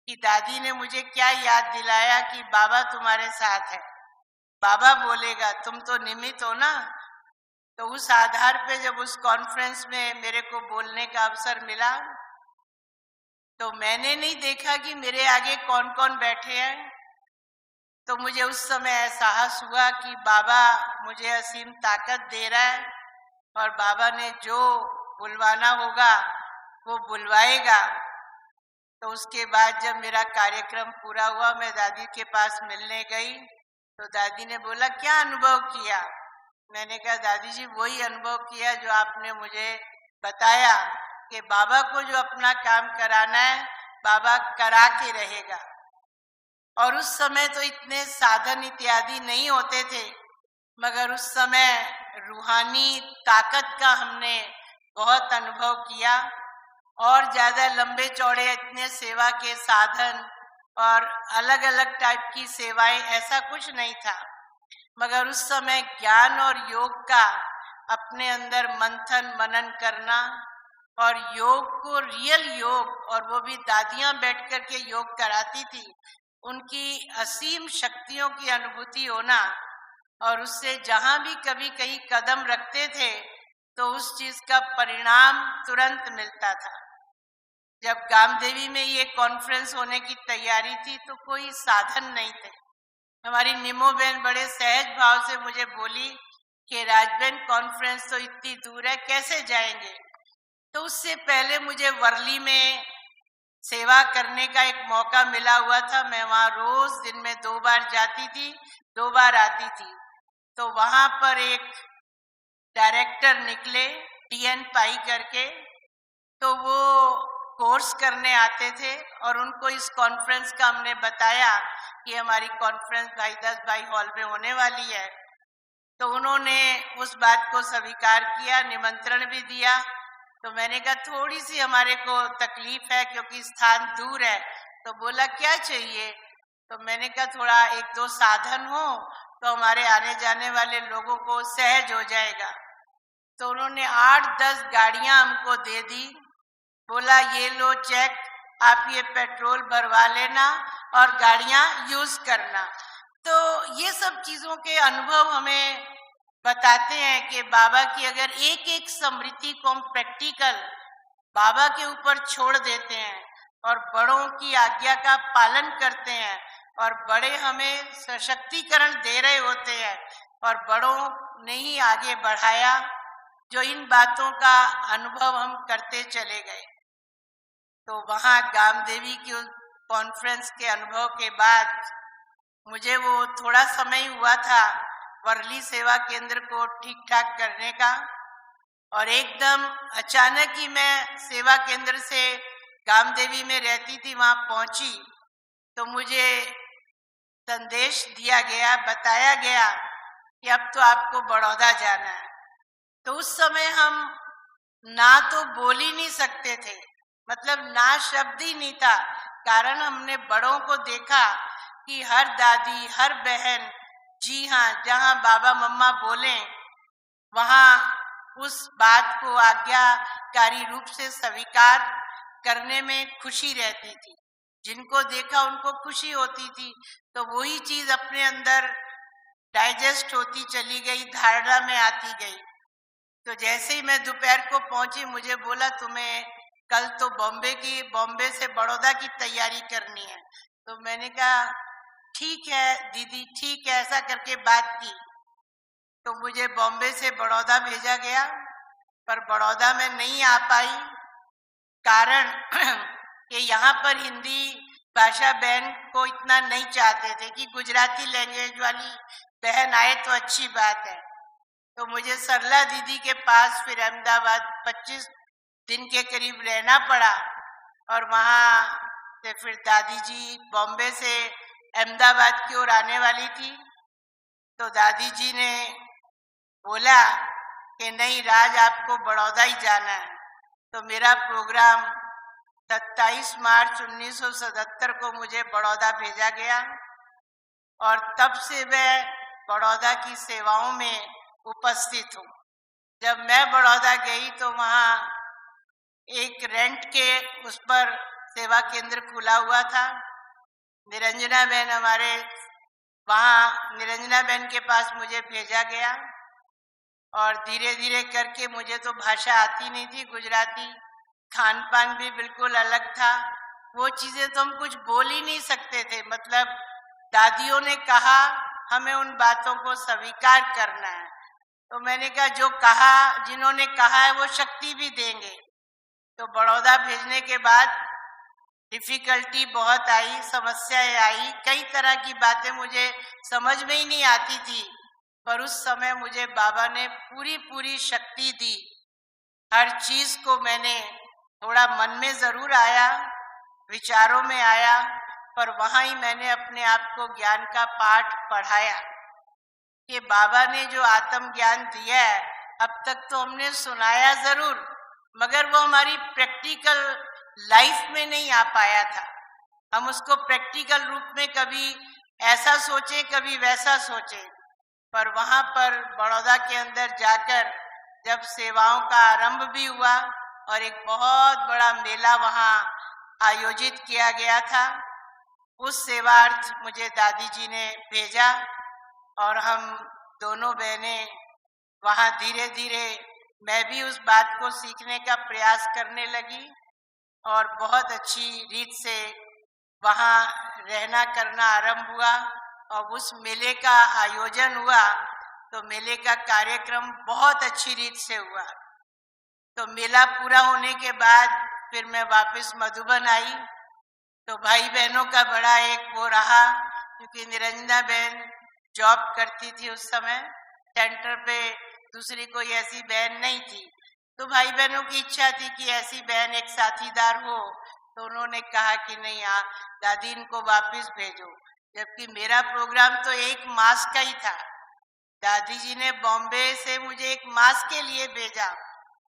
कि दादी ने मुझे क्या याद दिलाया कि बाबा तुम्हारे साथ है, बाबा बोलेगा, तुम तो निमित्त हो ना। तो उस आधार पे जब उस कॉन्फ्रेंस में मेरे को बोलने का अवसर मिला तो मैंने नहीं देखा कि मेरे आगे कौन कौन बैठे हैं। तो मुझे उस समय एहसास हुआ कि बाबा मुझे असीम ताकत दे रहा है और बाबा ने जो बुलवाना होगा वो बुलवाएगा। तो उसके बाद जब मेरा कार्यक्रम पूरा हुआ, मैं दादी के पास मिलने गई तो दादी ने बोला, क्या अनुभव किया। मैंने कहा, दादी जी वही अनुभव किया जो आपने मुझे बताया कि बाबा को जो अपना काम कराना है बाबा करा के रहेगा। और उस समय तो इतने साधन इत्यादि नहीं होते थे, मगर उस समय रूहानी ताकत का हमने बहुत अनुभव किया। और ज्यादा लंबे चौड़े इतने सेवा के साधन और अलग अलग टाइप की सेवाएं ऐसा कुछ नहीं था, मगर उस समय ज्ञान और योग का अपने अंदर मंथन मनन करना और योग को रियल योग, और वो भी दादियां बैठ कर के योग कराती थी, उनकी असीम शक्तियों की अनुभूति होना। और उससे जहां भी कभी कहीं कदम रखते थे तो उस चीज का परिणाम तुरंत मिलता था। जब गामदेवी में ये कॉन्फ्रेंस होने की तैयारी थी तो कोई साधन नहीं थे। हमारी निमो बहन बड़े सहज भाव से मुझे बोली कि राजबहन कॉन्फ्रेंस तो इतनी दूर है, कैसे जाएंगे। तो उससे पहले मुझे वर्ली में सेवा करने का एक मौका मिला हुआ था। मैं वहाँ रोज दिन में 2 बार जाती थी, 2 बार आती थी। तो वहाँ पर एक डायरेक्टर निकले, टीएन पाई करके, तो वो कोर्स करने आते थे और उनको इस कॉन्फ्रेंस का हमने बताया कि हमारी कॉन्फ्रेंस भाईदास भाई हॉल में होने वाली है। तो उन्होंने उस बात को स्वीकार किया, निमंत्रण भी दिया। तो मैंने कहा थोड़ी सी हमारे को तकलीफ है क्योंकि स्थान दूर है। तो बोला क्या चाहिए? तो मैंने कहा थोड़ा 1-2 साधन हो तो हमारे आने जाने वाले लोगों को सहज हो जाएगा। तो उन्होंने 8-10 गाड़ियां हमको दे दी। बोला ये लो चेक, आप ये पेट्रोल भरवा लेना और गाड़ियां यूज करना। तो ये सब चीजों के अनुभव हमें बताते हैं कि बाबा की अगर एक एक स्मृति को हम प्रैक्टिकल बाबा के ऊपर छोड़ देते हैं और बड़ों की आज्ञा का पालन करते हैं और बड़े हमें सशक्तिकरण दे रहे होते हैं और बड़ों ने ही आगे बढ़ाया, जो इन बातों का अनुभव हम करते चले गए। तो वहाँ गामदेवी की कॉन्फ्रेंस के अनुभव के बाद मुझे वो थोड़ा समय हुआ था वर्ली सेवा केंद्र को ठीक ठाक करने का, और एकदम अचानक ही मैं सेवा केंद्र से गामदेवी में रहती थी वहाँ पहुंची। तो मुझे संदेश दिया गया, बताया गया कि अब तो आपको बड़ौदा जाना है। तो उस समय हम ना तो बोल ही नहीं सकते थे, मतलब ना शब्द ही नहीं था। कारण हमने बड़ों को देखा कि हर दादी, हर बहन, जी हाँ, जहाँ बाबा मम्मा बोले वहाँ उस बात को आज्ञाकारी रूप से स्वीकार करने में खुशी रहती थी। जिनको देखा उनको खुशी होती थी, तो वही चीज अपने अंदर डाइजेस्ट होती चली गई, धारणा में आती गई। तो जैसे ही मैं दोपहर को पहुंची, मुझे बोला तुम्हें कल तो बॉम्बे से बड़ौदा की तैयारी करनी है। तो मैंने कहा ठीक है दीदी, ठीक है, ऐसा करके बात की। तो मुझे बॉम्बे से बड़ौदा भेजा गया, पर बड़ौदा में नहीं आ पाई। कारण कि यहाँ पर हिंदी भाषा बहन को इतना नहीं चाहते थे कि गुजराती लैंग्वेज वाली बहन आए तो अच्छी बात है। तो मुझे सरला दीदी के पास फिर अहमदाबाद 25 दिन के करीब रहना पड़ा, और वहाँ से फिर दादी जी बॉम्बे से अहमदाबाद की ओर आने वाली थी। तो दादी जी ने बोला कि नहीं राज, आपको बड़ौदा ही जाना है। तो मेरा प्रोग्राम 27 मार्च 1977 को मुझे बड़ौदा भेजा गया, और तब से मैं बड़ौदा की सेवाओं में उपस्थित हूँ। जब मैं बड़ौदा गई तो वहाँ एक रेंट के उस पर सेवा केंद्र खुला हुआ था। निरंजना बहन हमारे वहाँ, निरंजना बहन के पास मुझे भेजा गया, और धीरे धीरे करके मुझे तो भाषा आती नहीं थी गुजराती, खान पान भी बिल्कुल अलग था। वो चीजें तो हम कुछ बोल ही नहीं सकते थे। मतलब दादियों ने कहा हमें उन बातों को स्वीकार करना है। तो मैंने कहा जो कहा, जिन्होंने कहा है वो शक्ति भी देंगे। तो बड़ौदा भेजने के बाद डिफिकल्टी बहुत आई, समस्याएं आई, कई तरह की बातें मुझे समझ में ही नहीं आती थी। पर उस समय मुझे बाबा ने पूरी पूरी शक्ति दी। हर चीज को मैंने थोड़ा मन में जरूर आया, विचारों में आया, पर वहां ही मैंने अपने आप को ज्ञान का पाठ पढ़ाया कि बाबा ने जो आत्म ज्ञान दिया है, अब तक तो हमने सुनाया जरूर, मगर वो हमारी प्रैक्टिकल लाइफ में नहीं आ पाया था। हम उसको प्रैक्टिकल रूप में कभी ऐसा सोचे, कभी वैसा सोचे। पर वहां पर बड़ौदा के अंदर जाकर जब सेवाओं का आरंभ भी हुआ और एक बहुत बड़ा मेला वहां आयोजित किया गया था, उस सेवार्थ मुझे दादी जी ने भेजा, और हम दोनों बहनें वहां धीरे धीरे, मैं भी उस बात को सीखने का प्रयास करने लगी, और बहुत अच्छी रीत से वहाँ रहना करना आरंभ हुआ। और उस मेले का आयोजन हुआ तो मेले का कार्यक्रम बहुत अच्छी रीत से हुआ। तो मेला पूरा होने के बाद फिर मैं वापस मधुबन आई, तो भाई बहनों का बड़ा एक वो रहा, क्योंकि निरंजना बहन जॉब करती थी उस समय सेंटर पे, दूसरी कोई ऐसी बहन नहीं थी। तो भाई बहनों की इच्छा थी कि ऐसी बहन एक साथीदार हो, तो उन्होंने कहा कि नहीं, दादी इनको वापस भेजो। जबकि मेरा प्रोग्राम तो 1 मास का ही था। दादी जी ने बॉम्बे से मुझे 1 मास के लिए भेजा,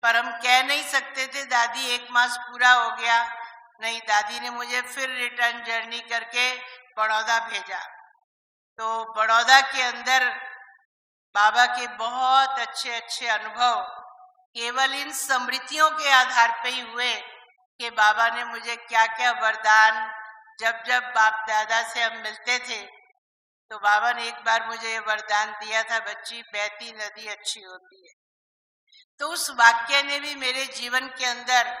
पर हम कह नहीं सकते थे दादी 1 मास पूरा हो गया। नहीं, दादी ने मुझे फिर रिटर्न जर्नी करके बड़ौदा भेजा। तो बड़ौदा के अंदर बाबा के बहुत अच्छे अच्छे अनुभव केवल इन स्मृतियों के आधार पे ही हुए कि बाबा ने मुझे क्या क्या वरदान, जब जब बाप दादा से हम मिलते थे तो बाबा ने एक बार मुझे वरदान दिया था, बच्ची बहती नदी अच्छी होती है। तो उस वाक्य ने भी मेरे जीवन के अंदर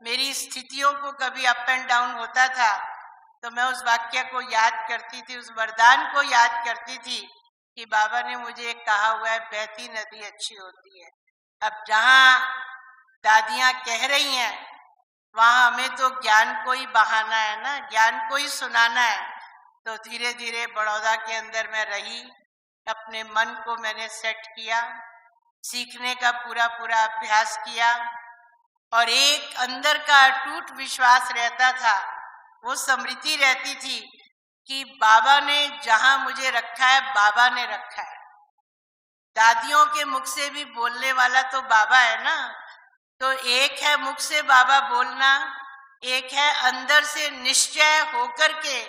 मेरी स्थितियों को, कभी अप एंड डाउन होता था तो मैं उस वाक्य को याद करती थी, उस वरदान को याद करती थी कि बाबा ने मुझे कहा हुआ है बहती नदी अच्छी होती है। अब जहाँ दादियाँ कह रही हैं वहाँ हमें तो ज्ञान को ही बहाना है ना, ज्ञान को ही सुनाना है। तो धीरे धीरे बड़ौदा के अंदर मैं रही, अपने मन को मैंने सेट किया, सीखने का पूरा पूरा अभ्यास किया, और एक अंदर का अटूट विश्वास रहता था, वो स्मृति रहती थी कि बाबा ने जहां मुझे रखा है बाबा ने रखा है। दादियों के मुख से भी बोलने वाला तो बाबा है ना। तो एक है मुख से बाबा बोलना, एक है अंदर से निश्चय होकर के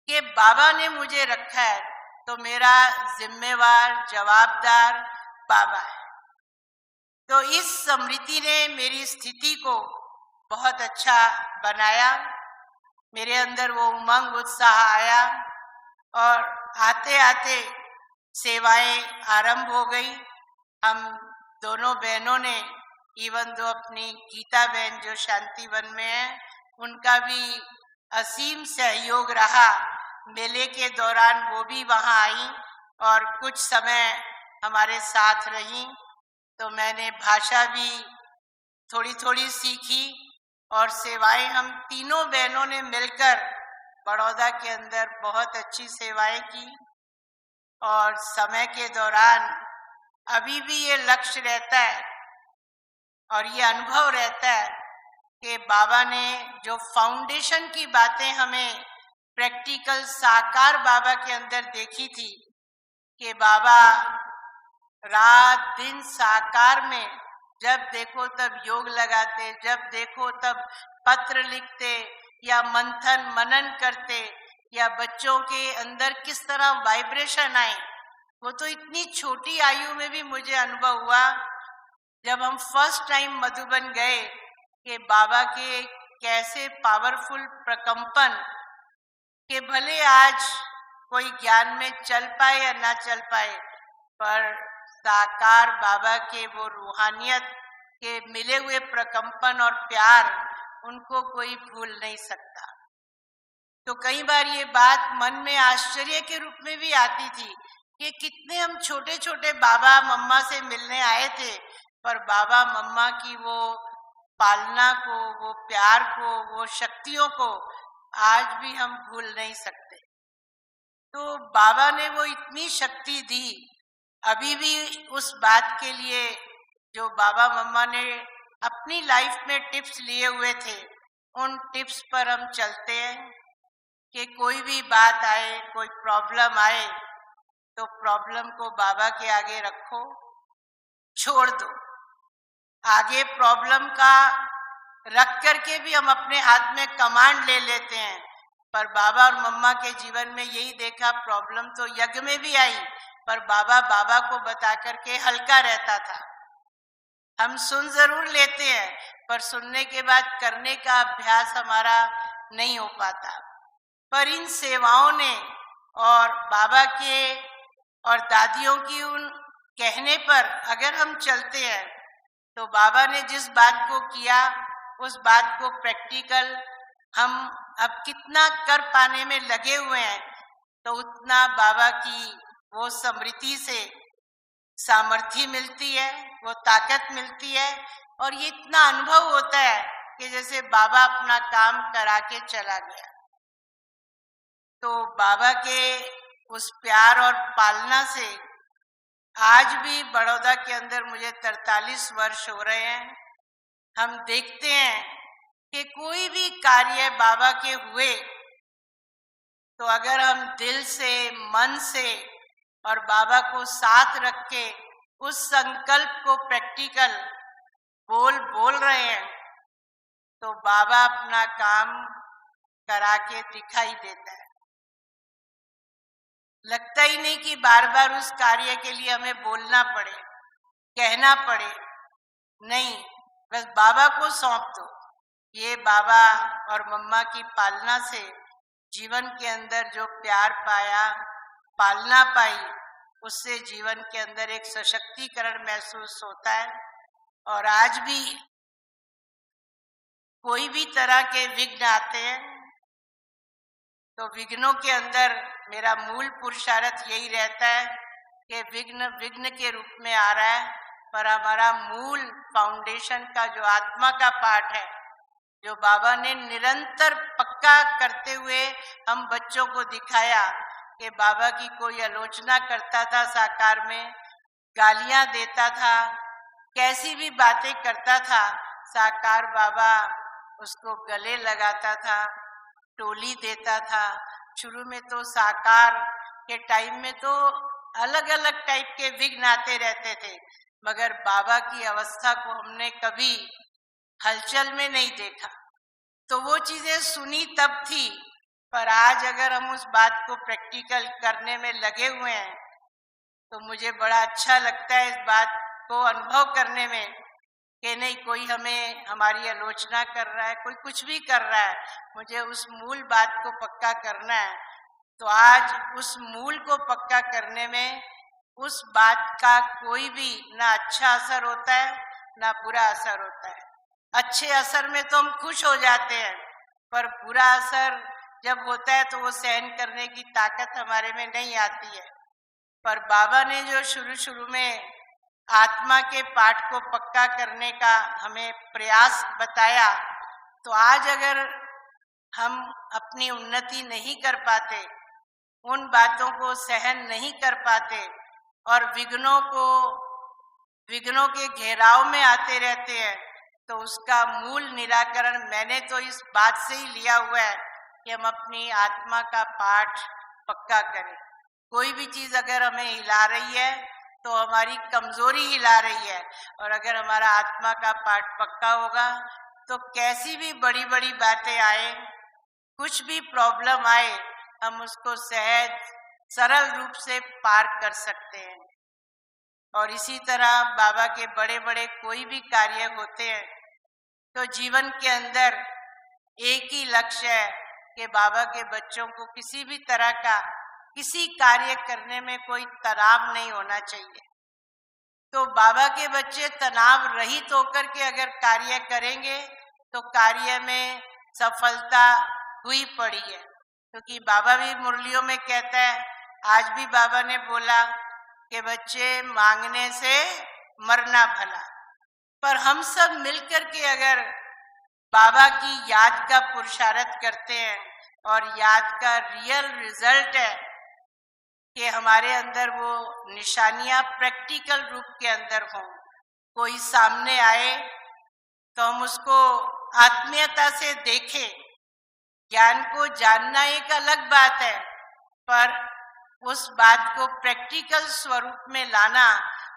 कि बाबा ने मुझे रखा है, तो मेरा जिम्मेवार जवाबदार बाबा है। तो इस स्मृति ने मेरी स्थिति को बहुत अच्छा बनाया, मेरे अंदर वो उमंग उत्साह आया, और आते आते सेवाएं आरंभ हो गई। हम दोनों बहनों ने, इवन दो अपनी गीता बहन जो शांतिवन में है, उनका भी असीम सहयोग रहा। मेले के दौरान वो भी वहाँ आई और कुछ समय हमारे साथ रही। तो मैंने भाषा भी थोड़ी थोड़ी सीखी, और सेवाएं हम तीनों बहनों ने मिलकर बड़ौदा के अंदर बहुत अच्छी सेवाएं की। और समय के दौरान अभी भी ये लक्ष्य रहता है और ये अनुभव रहता है कि बाबा ने जो फाउंडेशन की बातें हमें प्रैक्टिकल साकार बाबा के अंदर देखी थी, कि बाबा रात दिन साकार में जब देखो तब योग लगाते, जब देखो तब पत्र लिखते या मंथन मनन करते, या बच्चों के अंदर किस तरह वाइब्रेशन आए। वो तो इतनी छोटी आयु में भी मुझे अनुभव हुआ जब हम फर्स्ट टाइम मधुबन गए कि बाबा के कैसे पावरफुल प्रकंपन, कि भले आज कोई ज्ञान में चल पाए या ना चल पाए, पर साकार बाबा के वो रूहानियत के मिले हुए प्रकंपन और प्यार, उनको कोई भूल नहीं सकता। तो कई बार ये बात मन में आश्चर्य के रूप में भी आती थी कि कितने हम छोटे छोटे बाबा मम्मा से मिलने आए थे, पर बाबा मम्मा की वो पालना को, वो प्यार को, वो शक्तियों को आज भी हम भूल नहीं सकते। तो बाबा ने वो इतनी शक्ति दी, अभी भी उस बात के लिए जो बाबा मम्मा ने अपनी लाइफ में टिप्स लिए हुए थे, उन टिप्स पर हम चलते हैं कि कोई भी बात आए, कोई प्रॉब्लम आए, तो प्रॉब्लम को बाबा के आगे रखो, छोड़ दो। आगे प्रॉब्लम का रख करके भी हम अपने हाथ में कमांड ले लेते हैं, पर बाबा और मम्मा के जीवन में यही देखा, प्रॉब्लम तो यज्ञ में भी आई, पर बाबा को बता करके हल्का रहता था। हम सुन जरूर लेते हैं, पर सुनने के बाद करने का अभ्यास हमारा नहीं हो पाता। पर इन सेवाओं ने और बाबा के और दादियों की उन कहने पर अगर हम चलते हैं, तो बाबा ने जिस बात को किया उस बात को प्रैक्टिकल हम अब कितना कर पाने में लगे हुए हैं, तो उतना बाबा की वो स्मृति से सामर्थ्य मिलती है, वो ताकत मिलती है, और ये इतना अनुभव होता है कि जैसे बाबा अपना काम करा के चला गया। तो बाबा के उस प्यार और पालना से आज भी बड़ौदा के अंदर मुझे 43 वर्ष हो रहे हैं। हम देखते हैं कि कोई भी कार्य बाबा के हुए तो अगर हम दिल से, मन से और बाबा को साथ रख के उस संकल्प को प्रैक्टिकल बोल रहे हैं तो बाबा अपना काम करा के दिखाई देता है। लगता ही नहीं कि बार बार उस कार्य के लिए हमें बोलना पड़े, कहना पड़े। नहीं, बस बाबा को सौंप दो। ये बाबा और मम्मा की पालना से जीवन के अंदर जो प्यार पाया, पालना पाई, उससे जीवन के अंदर एक सशक्तिकरण महसूस होता है। और आज भी कोई भी तरह के विघ्न आते हैं तो विघ्नों के अंदर मेरा मूल पुरुषार्थ यही रहता है कि विघ्न के रूप में आ रहा है, पर हमारा मूल फाउंडेशन का जो आत्मा का पाठ है, जो बाबा ने निरंतर पक्का करते हुए हम बच्चों को दिखाया कि बाबा की कोई आलोचना करता था साकार में, गालियां देता था, कैसी भी बातें करता था, साकार बाबा उसको गले लगाता था, टोली देता था। शुरू में तो साकार के टाइम में तो अलग अलग टाइप के विघ्न आते रहते थे, मगर बाबा की अवस्था को हमने कभी हलचल में नहीं देखा। तो वो चीजें सुनी तब थी, पर आज अगर हम उस बात को प्रैक्टिकल करने में लगे हुए हैं तो मुझे बड़ा अच्छा लगता है इस बात को अनुभव करने में कि नहीं, कोई हमें हमारी आलोचना कर रहा है, कोई कुछ भी कर रहा है, मुझे उस मूल बात को पक्का करना है। तो आज उस मूल को पक्का करने में उस बात का कोई भी ना अच्छा असर होता है ना बुरा असर होता है। अच्छे असर में तो हम खुश हो जाते हैं, पर बुरा असर जब होता है तो वो सहन करने की ताकत हमारे में नहीं आती है। पर बाबा ने जो शुरू में आत्मा के पाठ को पक्का करने का हमें प्रयास बताया, तो आज अगर हम अपनी उन्नति नहीं कर पाते, उन बातों को सहन नहीं कर पाते और विघ्नों के घेराव में आते रहते हैं, तो उसका मूल निराकरण मैंने तो इस बात से ही लिया हुआ है कि हम अपनी आत्मा का पाठ पक्का करें। कोई भी चीज अगर हमें हिला रही है तो हमारी कमजोरी हिला रही है, और अगर हमारा आत्मा का पाठ पक्का होगा तो कैसी भी बड़ी बड़ी बातें आए, कुछ भी प्रॉब्लम आए, हम उसको सहज सरल रूप से पार कर सकते हैं। और इसी तरह बाबा के बड़े बड़े कोई भी कार्य होते हैं तो जीवन के अंदर एक ही लक्ष्य है कि बाबा के बच्चों को किसी भी तरह का किसी कार्य करने में कोई तनाव नहीं होना चाहिए। तो बाबा के बच्चे तनाव रहित होकर के अगर कार्य करेंगे तो कार्य में सफलता हुई पड़ी है, क्योंकि बाबा भी मुरलियों में कहता है, आज भी बाबा ने बोला कि बच्चे मांगने से मरना भला। पर हम सब मिलकर के अगर बाबा की याद का पुरुषार्थ करते हैं और याद का रियल रिजल्ट है कि हमारे अंदर वो निशानियां प्रैक्टिकल रूप के अंदर हों, कोई सामने आए तो हम उसको आत्मीयता से देखें। ज्ञान को जानना एक अलग बात है, पर उस बात को प्रैक्टिकल स्वरूप में लाना,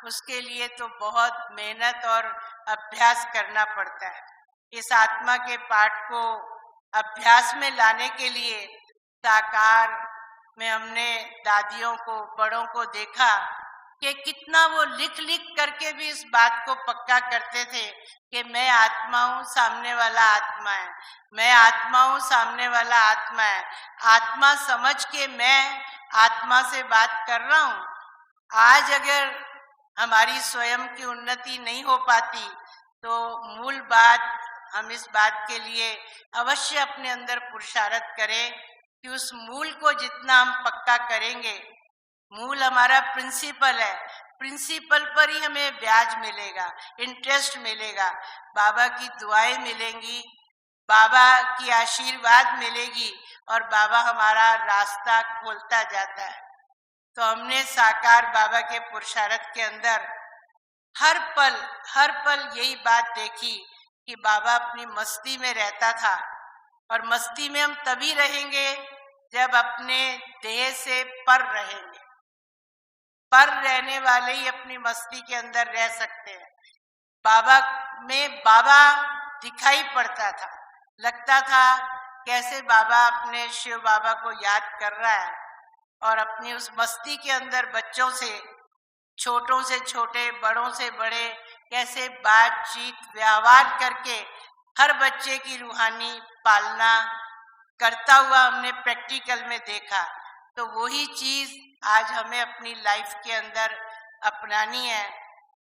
उसके लिए तो बहुत मेहनत और अभ्यास करना पड़ता है। इस आत्मा के पाठ को अभ्यास में लाने के लिए साकार में हमने दादियों को, बड़ों को देखा कि कितना वो लिख लिख करके भी इस बात को पक्का करते थे कि मैं आत्मा हूँ, सामने वाला आत्मा है, मैं आत्मा हूँ, सामने वाला आत्मा है। आत्मा समझ के मैं आत्मा से बात कर रहा हूँ। आज अगर हमारी स्वयं की उन्नति नहीं हो पाती तो मूल बात, हम इस बात के लिए अवश्य अपने अंदर पुरुषार्थ करें कि उस मूल को जितना हम पक्का करेंगे, मूल हमारा प्रिंसिपल है, प्रिंसिपल पर ही हमें ब्याज मिलेगा, इंटरेस्ट मिलेगा, बाबा की दुआएं मिलेंगी, बाबा की आशीर्वाद मिलेगी, और बाबा हमारा रास्ता खोलता जाता है। तो हमने साकार बाबा के पुरुषार्थ के अंदर हर पल यही बात देखी कि बाबा अपनी मस्ती में रहता था, और मस्ती में हम तभी रहेंगे जब अपने देह से पर रहेंगे। पर रहने वाले ही अपनी मस्ती के अंदर रह सकते हैं। बाबा में बाबा दिखाई पड़ता था, लगता था कैसे बाबा अपने शिव बाबा को याद कर रहा है, और अपनी उस मस्ती के अंदर बच्चों से, छोटों से छोटे, बड़ों से बड़े, कैसे बातचीत व्यवहार करके हर बच्चे की रूहानी पालना करता हुआ हमने प्रैक्टिकल में देखा। तो वही चीज आज हमें अपनी लाइफ के अंदर अपनानी है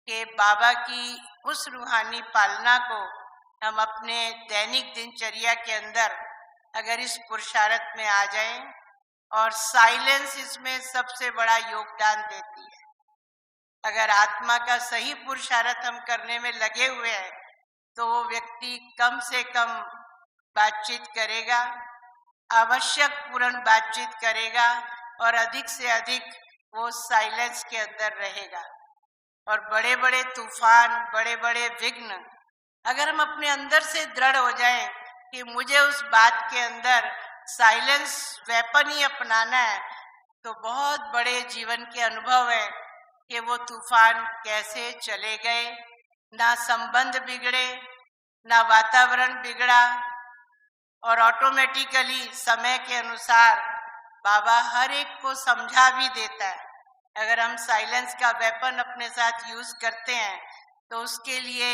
कि बाबा की उस रूहानी पालना को हम अपने दैनिक दिनचर्या के अंदर अगर इस पुरुषार्थ में आ जाएं, और साइलेंस इसमें सबसे बड़ा योगदान देती है। अगर आत्मा का सही पुरुषार्थ हम करने में लगे हुए हैं तो वो व्यक्ति कम से कम बातचीत करेगा, आवश्यक पूर्ण बातचीत करेगा, और अधिक से अधिक वो साइलेंस के अंदर रहेगा। और बड़े बड़े तूफान, बड़े बड़े विघ्न अगर हम अपने अंदर से दृढ़ हो जाएं कि मुझे उस बात के अंदर साइलेंस वेपन ही अपनाना है, तो बहुत बड़े जीवन के अनुभव है कि वो तूफान कैसे चले गए, ना संबंध बिगड़े, ना वातावरण बिगड़ा, और ऑटोमेटिकली समय के अनुसार बाबा हर एक को समझा भी देता है। अगर हम साइलेंस का वेपन अपने साथ यूज करते हैं तो उसके लिए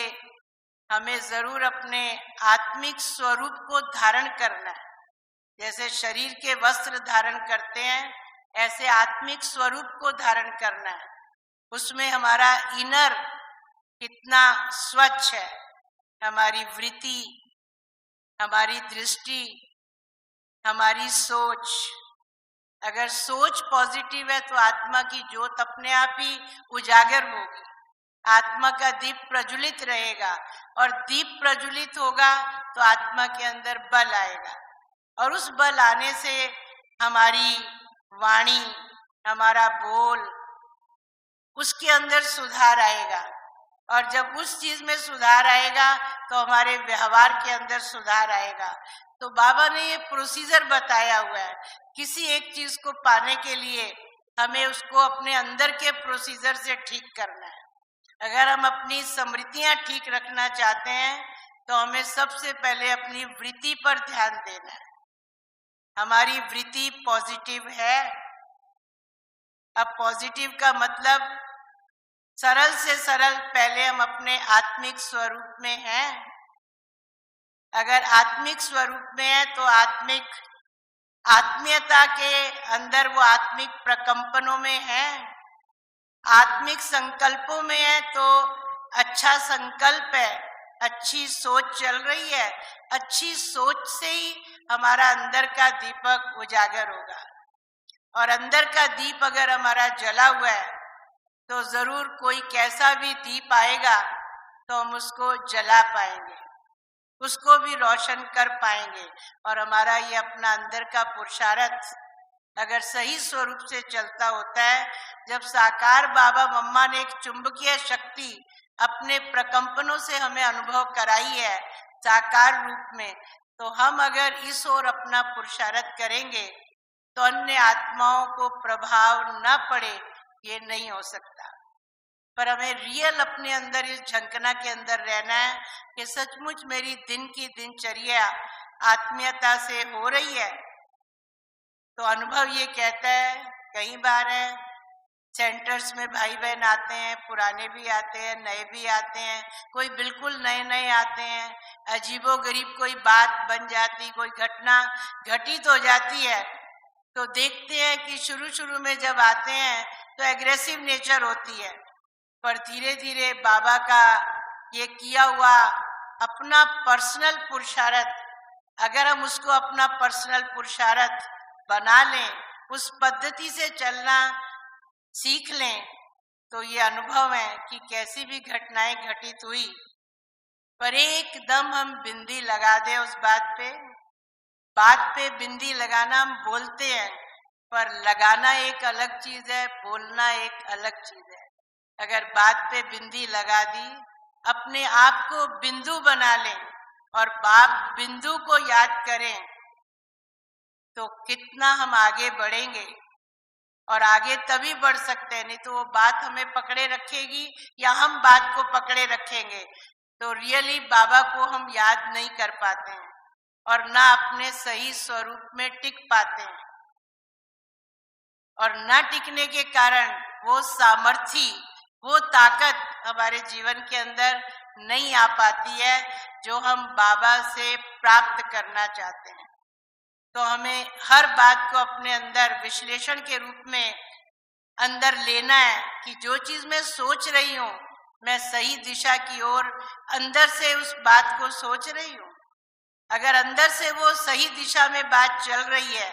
हमें जरूर अपने आत्मिक स्वरूप को धारण करना है। जैसे शरीर के वस्त्र धारण करते हैं, ऐसे आत्मिक स्वरूप को धारण करना है। उसमें हमारा इनर कितना स्वच्छ है, हमारी वृत्ति, हमारी दृष्टि, हमारी सोच। अगर सोच पॉजिटिव है तो आत्मा की ज्योत अपने आप ही उजागर होगी, आत्मा का दीप प्रज्वलित रहेगा, और दीप प्रज्वलित होगा तो आत्मा के अंदर बल आएगा, और उस बल आने से हमारी वाणी, हमारा बोल, उसके अंदर सुधार आएगा। और जब उस चीज में सुधार आएगा तो हमारे व्यवहार के अंदर सुधार आएगा। तो बाबा ने ये प्रोसीजर बताया हुआ है, किसी एक चीज को पाने के लिए हमें उसको अपने अंदर के प्रोसीजर से ठीक करना है। अगर हम अपनी स्मृतियां ठीक रखना चाहते हैं तो हमें सबसे पहले अपनी वृत्ति पर ध्यान देना है। हमारी वृत्ति पॉजिटिव है। अब पॉजिटिव का मतलब सरल से सरल, पहले हम अपने आत्मिक स्वरूप में हैं। अगर आत्मिक स्वरूप में है तो आत्मीयता के अंदर वो आत्मिक प्रकंपनों में है। आत्मिक संकल्पों में है तो अच्छा संकल्प है, अच्छी सोच चल रही है। अच्छी सोच से ही हमारा अंदर का दीपक उजागर होगा, और अंदर का दीप अगर हमारा जला हुआ है तो जरूर कोई कैसा भी दीप आएगा तो हम उसको जला पाएंगे, उसको भी रोशन कर पाएंगे। और हमारा ये अपना अंदर का पुरुषार्थ अगर सही स्वरूप से चलता होता है, जब साकार बाबा मम्मा ने एक चुंबकीय शक्ति अपने प्रकंपनों से हमें अनुभव कराई है साकार रूप में, तो हम अगर इस ओर अपना पुरुषार्थ करेंगे तो अन्य आत्माओं को प्रभाव न पड़े, ये नहीं हो सकता। पर हमें रियल अपने अंदर इस झंकना के अंदर रहना है कि सचमुच मेरी दिन की दिनचर्या आत्मीयता से हो रही है। तो अनुभव ये कहता है, कई बार है सेंटर्स में भाई बहन आते हैं, पुराने भी आते हैं, नए भी आते हैं, कोई बिल्कुल नए नए आते हैं। अजीबोगरीब कोई बात बन जाती, कोई घटना घटित हो जाती है, तो देखते हैं कि शुरू में जब आते हैं तो एग्रेसिव नेचर होती है, पर धीरे धीरे बाबा का ये किया हुआ अपना पर्सनल पुरुषार्थ, अगर हम उसको अपना पर्सनल पुरुषार्थ बना लें, उस पद्धति से चलना सीख लें, तो ये अनुभव है कि कैसी भी घटनाएं घटित हुई पर एकदम हम बिंदी लगा दें उस बात पे बात पे बिंदी लगाना हम बोलते हैं, पर लगाना एक अलग चीज है, बोलना एक अलग चीज है। अगर बात पे बिंदी लगा दी, अपने आप को बिंदु बना लें और बाप बिंदु को याद करें, तो कितना हम आगे बढ़ेंगे। और आगे तभी बढ़ सकते हैं, नहीं तो वो बात हमें पकड़े रखेगी या हम बात को पकड़े रखेंगे, तो रियली बाबा को हम याद नहीं कर पाते हैं और ना अपने सही स्वरूप में टिक पाते हैं। और न टिकने के कारण वो सामर्थ्य, वो ताकत हमारे जीवन के अंदर नहीं आ पाती है जो हम बाबा से प्राप्त करना चाहते हैं। तो हमें हर बात को अपने अंदर विश्लेषण के रूप में अंदर लेना है कि जो चीज मैं सोच रही हूँ, मैं सही दिशा की ओर अंदर से उस बात को सोच रही हूँ। अगर अंदर से वो सही दिशा में बात चल रही है,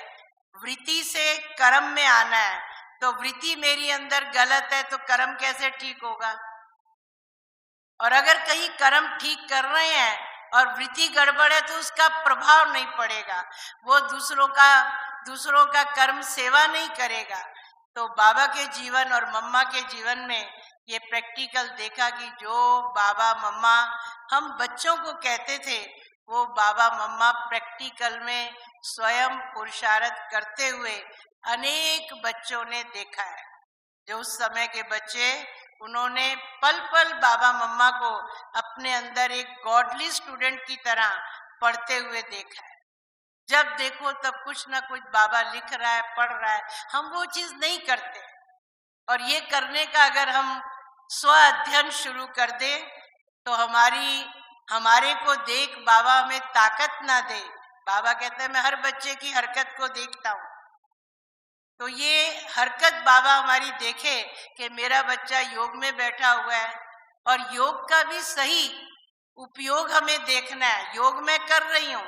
वृत्ति से कर्म में आना है, तो वृत्ति मेरी अंदर गलत है तो कर्म कैसे ठीक होगा। और अगर कहीं कर्म ठीक कर रहे हैं और वृत्ति गड़बड़ है तो उसका प्रभाव नहीं पड़ेगा, वो दूसरों का कर्म सेवा नहीं करेगा। तो बाबा के जीवन और मम्मा के जीवन में ये प्रैक्टिकल देखा कि जो बाबा मम्मा हम बच्चों को कहते थे, वो बाबा मम्मा प्रैक्टिकल में स्वयं पुरुषार्थ करते हुए अनेक बच्चों ने देखा है। जो उस समय के बच्चे, उन्होंने पल पल बाबा मम्मा को अपने अंदर एक गॉडली स्टूडेंट की तरह पढ़ते हुए देखा है। जब देखो तब कुछ ना कुछ बाबा लिख रहा है, पढ़ रहा है, हम वो चीज नहीं करते। और ये करने का अगर हम स्व अध्ययन शुरू कर दे तो हमारे को देख बाबा हमें ताकत ना दे। बाबा कहते हैं मैं हर बच्चे की हरकत को देखता हूँ, तो ये हरकत बाबा हमारी देखे कि मेरा बच्चा योग में बैठा हुआ है और योग का भी सही उपयोग हमें देखना है। योग मैं कर रही हूँ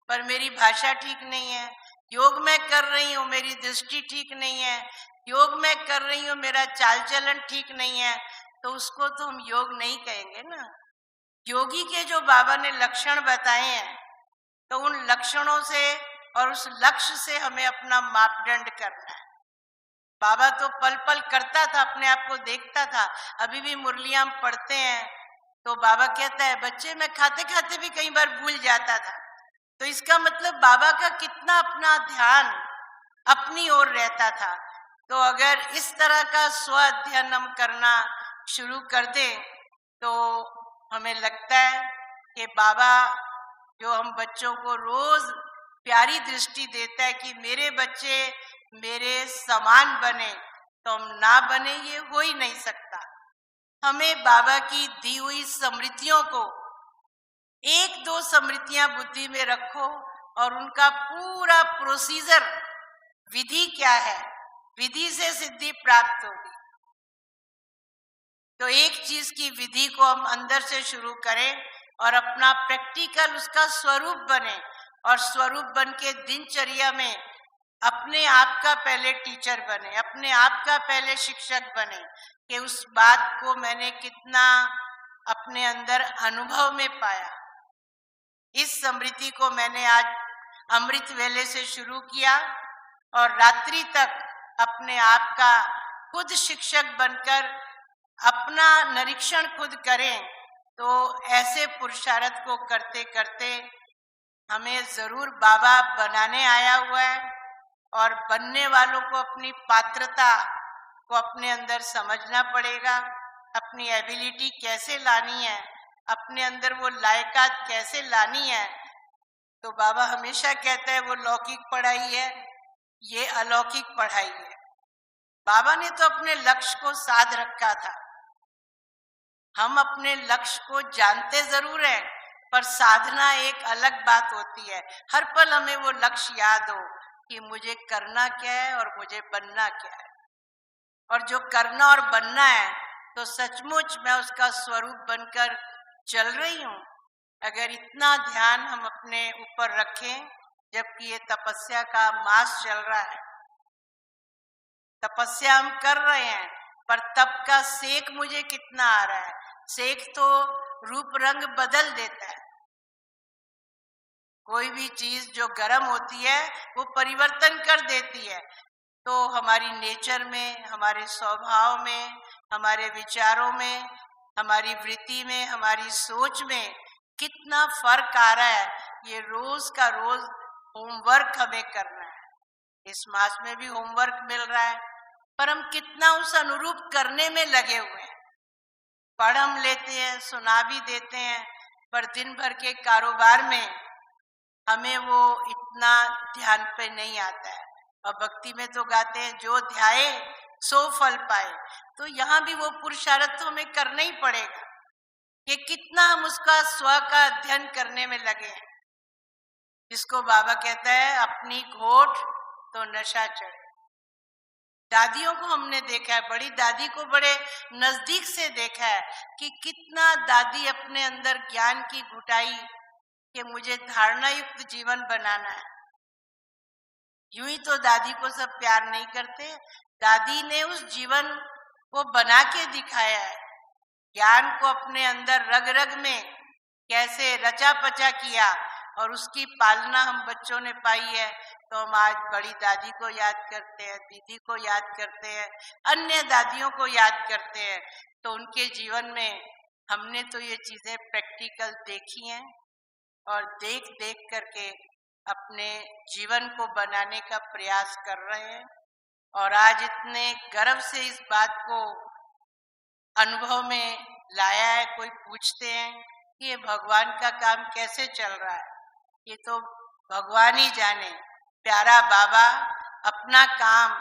पर मेरी भाषा ठीक नहीं है, योग मैं कर रही हूँ मेरी दृष्टि ठीक नहीं है, योग मैं कर रही हूँ मेरा चाल चलन ठीक नहीं है, तो उसको तो हम योग नहीं कहेंगे ना। योगी के जो बाबा ने लक्षण बताए हैं, तो उन लक्षणों से और उस लक्ष्य से हमें अपना मापदंड करना है। बाबा तो पल पल करता था, अपने आप को देखता था। अभी भी मुरलियां हम पढ़ते हैं तो बाबा कहता है बच्चे मैं खाते खाते भी कई बार भूल जाता था। तो इसका मतलब बाबा का कितना अपना ध्यान अपनी ओर रहता था। तो अगर इस तरह का स्व अध्ययन हम करना शुरू कर दें तो हमें लगता है कि बाबा जो हम बच्चों को रोज प्यारी दृष्टि देता है कि मेरे बच्चे मेरे समान बने, तो हम ना बने ये हो ही नहीं सकता। हमें बाबा की दी हुई स्मृतियों को, एक दो स्मृतियां बुद्धि में रखो और उनका पूरा प्रोसीजर, विधि क्या है, विधि से सिद्धि प्राप्त होगी। तो एक चीज की विधि को हम अंदर से शुरू करें और अपना प्रैक्टिकल उसका स्वरूप बने, और स्वरूप बन के दिनचर्या में अपने आप का पहले टीचर बने, अपने आप का पहले शिक्षक बने कि उस बात को मैंने कितना अपने अंदर अनुभव में पाया। इस स्मृति को मैंने आज अमृत वेले से शुरू किया और रात्रि तक अपने आप का खुद शिक्षक बनकर अपना निरीक्षण खुद करें। तो ऐसे पुरुषार्थ को करते करते हमें जरूर बाबा बनाने आया हुआ है, और बनने वालों को अपनी पात्रता को अपने अंदर समझना पड़ेगा, अपनी एबिलिटी कैसे लानी है, अपने अंदर वो लायकात कैसे लानी है। तो बाबा हमेशा कहता है वो लौकिक पढ़ाई है, ये अलौकिक पढ़ाई है। बाबा ने तो अपने लक्ष्य को साध रखा था। हम अपने लक्ष्य को जानते जरूर हैं, पर साधना एक अलग बात होती है। हर पल हमें वो लक्ष्य याद हो कि मुझे करना क्या है और मुझे बनना क्या है। और जो करना और बनना है तो सचमुच मैं उसका स्वरूप बनकर चल रही हूँ। अगर इतना ध्यान हम अपने ऊपर रखें, जबकि ये तपस्या का मास चल रहा है, तपस्या हम कर रहे हैं, पर तप का सेक मुझे कितना आ रहा है। सेक तो रूप रंग बदल देता है। कोई भी चीज जो गर्म होती है वो परिवर्तन कर देती है। तो हमारी नेचर में, हमारे स्वभाव में, हमारे विचारों में, हमारी वृत्ति में, हमारी सोच में कितना फर्क आ रहा है, ये रोज का रोज होमवर्क हमें करना है। इस मास में भी होमवर्क मिल रहा है, पर हम कितना उस अनुरूप करने में लगे हुए हैं। पढ़ हम लेते हैं, सुना भी देते हैं, पर दिन भर के कारोबार में हमें वो इतना ध्यान पे नहीं आता है। और भक्ति में तो गाते हैं, जो ध्याए सो फल पाए। तो यहाँ भी वो पुरुषार्थ तो हमें करना ही पड़ेगा कि कितना हम उसका स्व का अध्ययन करने में लगे हैं। जिसको बाबा कहता है, अपनी घोट तो नशा चढ़े। दादियों को हमने देखा है, बड़ी दादी को बड़े नजदीक से देखा है कि कितना दादी अपने अंदर ज्ञान की घुटाई कि मुझे धारणा युक्त जीवन बनाना है। यूं ही तो दादी को सब प्यार नहीं करते, दादी ने उस जीवन को बना के दिखाया है। ज्ञान को अपने अंदर रग रग में कैसे रचा पचा किया और उसकी पालना हम बच्चों ने पाई है। तो हम आज बड़ी दादी को याद करते हैं, दीदी को याद करते हैं, अन्य दादियों को याद करते हैं। तो उनके जीवन में हमने तो ये चीजें प्रैक्टिकल देखी हैं और देख देख करके अपने जीवन को बनाने का प्रयास कर रहे हैं। और आज इतने गर्व से इस बात को अनुभव में लाया है। कोई पूछते हैं कि ये भगवान का काम कैसे चल रहा है, ये तो भगवान ही जाने। प्यारा बाबा अपना काम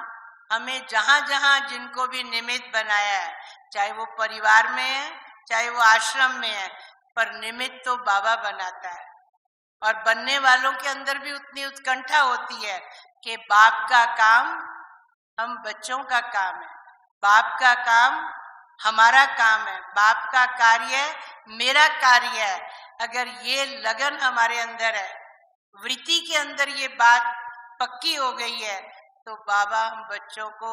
हमें जहां जहां जिनको भी निमित्त बनाया है, चाहे वो परिवार में है, चाहे वो आश्रम में है, पर निमित्त तो बाबा बनाता है। और बनने वालों के अंदर भी उतनी उत्कंठा होती है कि बाप का काम हम बच्चों का काम है, बाप का काम हमारा काम है, बाप का कार्य मेरा कार्य है। अगर ये लगन हमारे अंदर है, वृत्ति के अंदर ये बात पक्की हो गई है, तो बाबा हम बच्चों को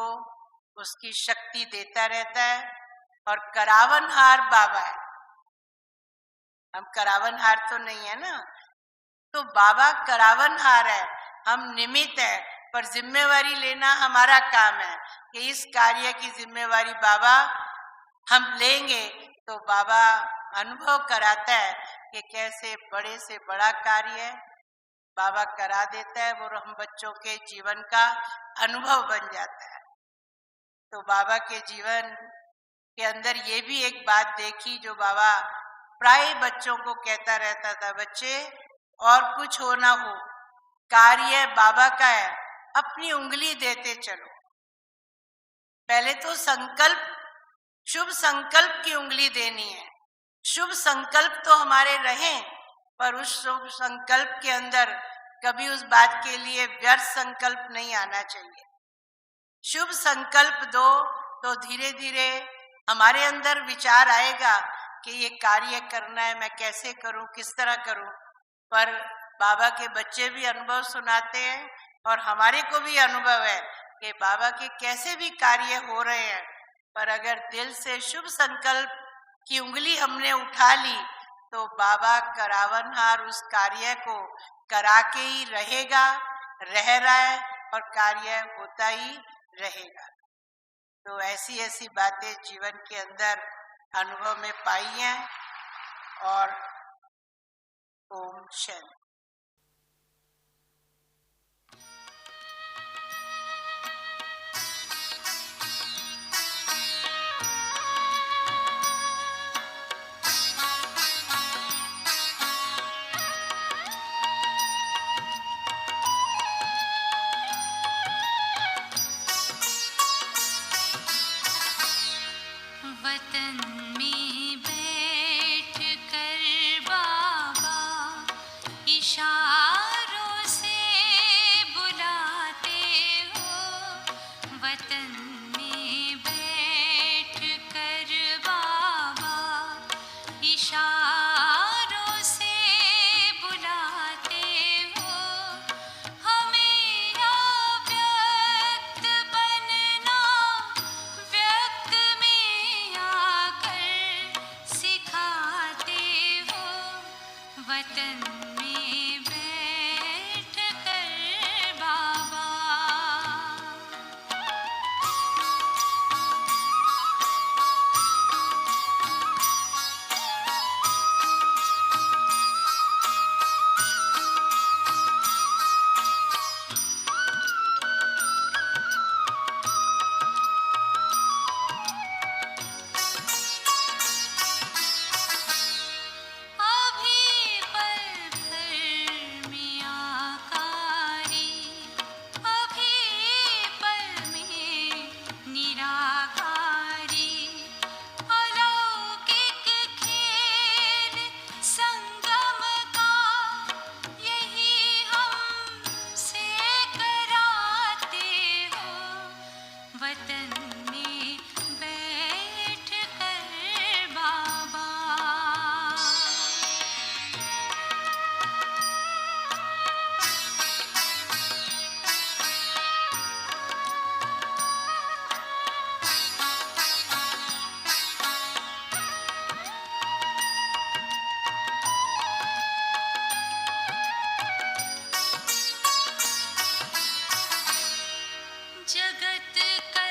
उसकी शक्ति देता रहता है। और करावनहार बाबा है, हम करावनहार तो नहीं है ना। तो बाबा करावनहार है, हम निमित्त है, पर जिम्मेवारी लेना हमारा काम है कि इस कार्य की जिम्मेवारी बाबा हम लेंगे। तो बाबा अनुभव कराता है कि कैसे बड़े से बड़ा कार्य है बाबा करा देता है, वो हम बच्चों के जीवन का अनुभव बन जाता है। तो बाबा के जीवन के अंदर ये भी एक बात देखी जो बाबा प्राय बच्चों को कहता रहता था, बच्चे और कुछ हो ना हो, कार्य बाबा का है, अपनी उंगली देते चलो। पहले तो संकल्प, शुभ संकल्प की उंगली देनी है। शुभ संकल्प तो हमारे रहें, पर उस शुभ संकल्प के अंदर कभी उस बात के लिए व्यर्थ संकल्प नहीं आना चाहिए। शुभ संकल्प दो तो धीरे धीरे हमारे अंदर विचार आएगा कि ये कार्य करना है, मैं कैसे करूं, किस तरह करूं। पर बाबा के बच्चे भी अनुभव सुनाते हैं और हमारे को भी अनुभव है कि बाबा के कैसे भी कार्य हो रहे हैं, पर अगर दिल से शुभ संकल्प की उंगली हमने उठा ली तो बाबा करावनहार उस कार्य को करा के ही रहेगा, रह रहा है और कार्य होता ही रहेगा। तो ऐसी ऐसी बातें जीवन के अंदर अनुभव में पाई हैं। और ओम शांति। वतन में बैठ कर बाबा वतन में बैठ कर बाबा। जगत का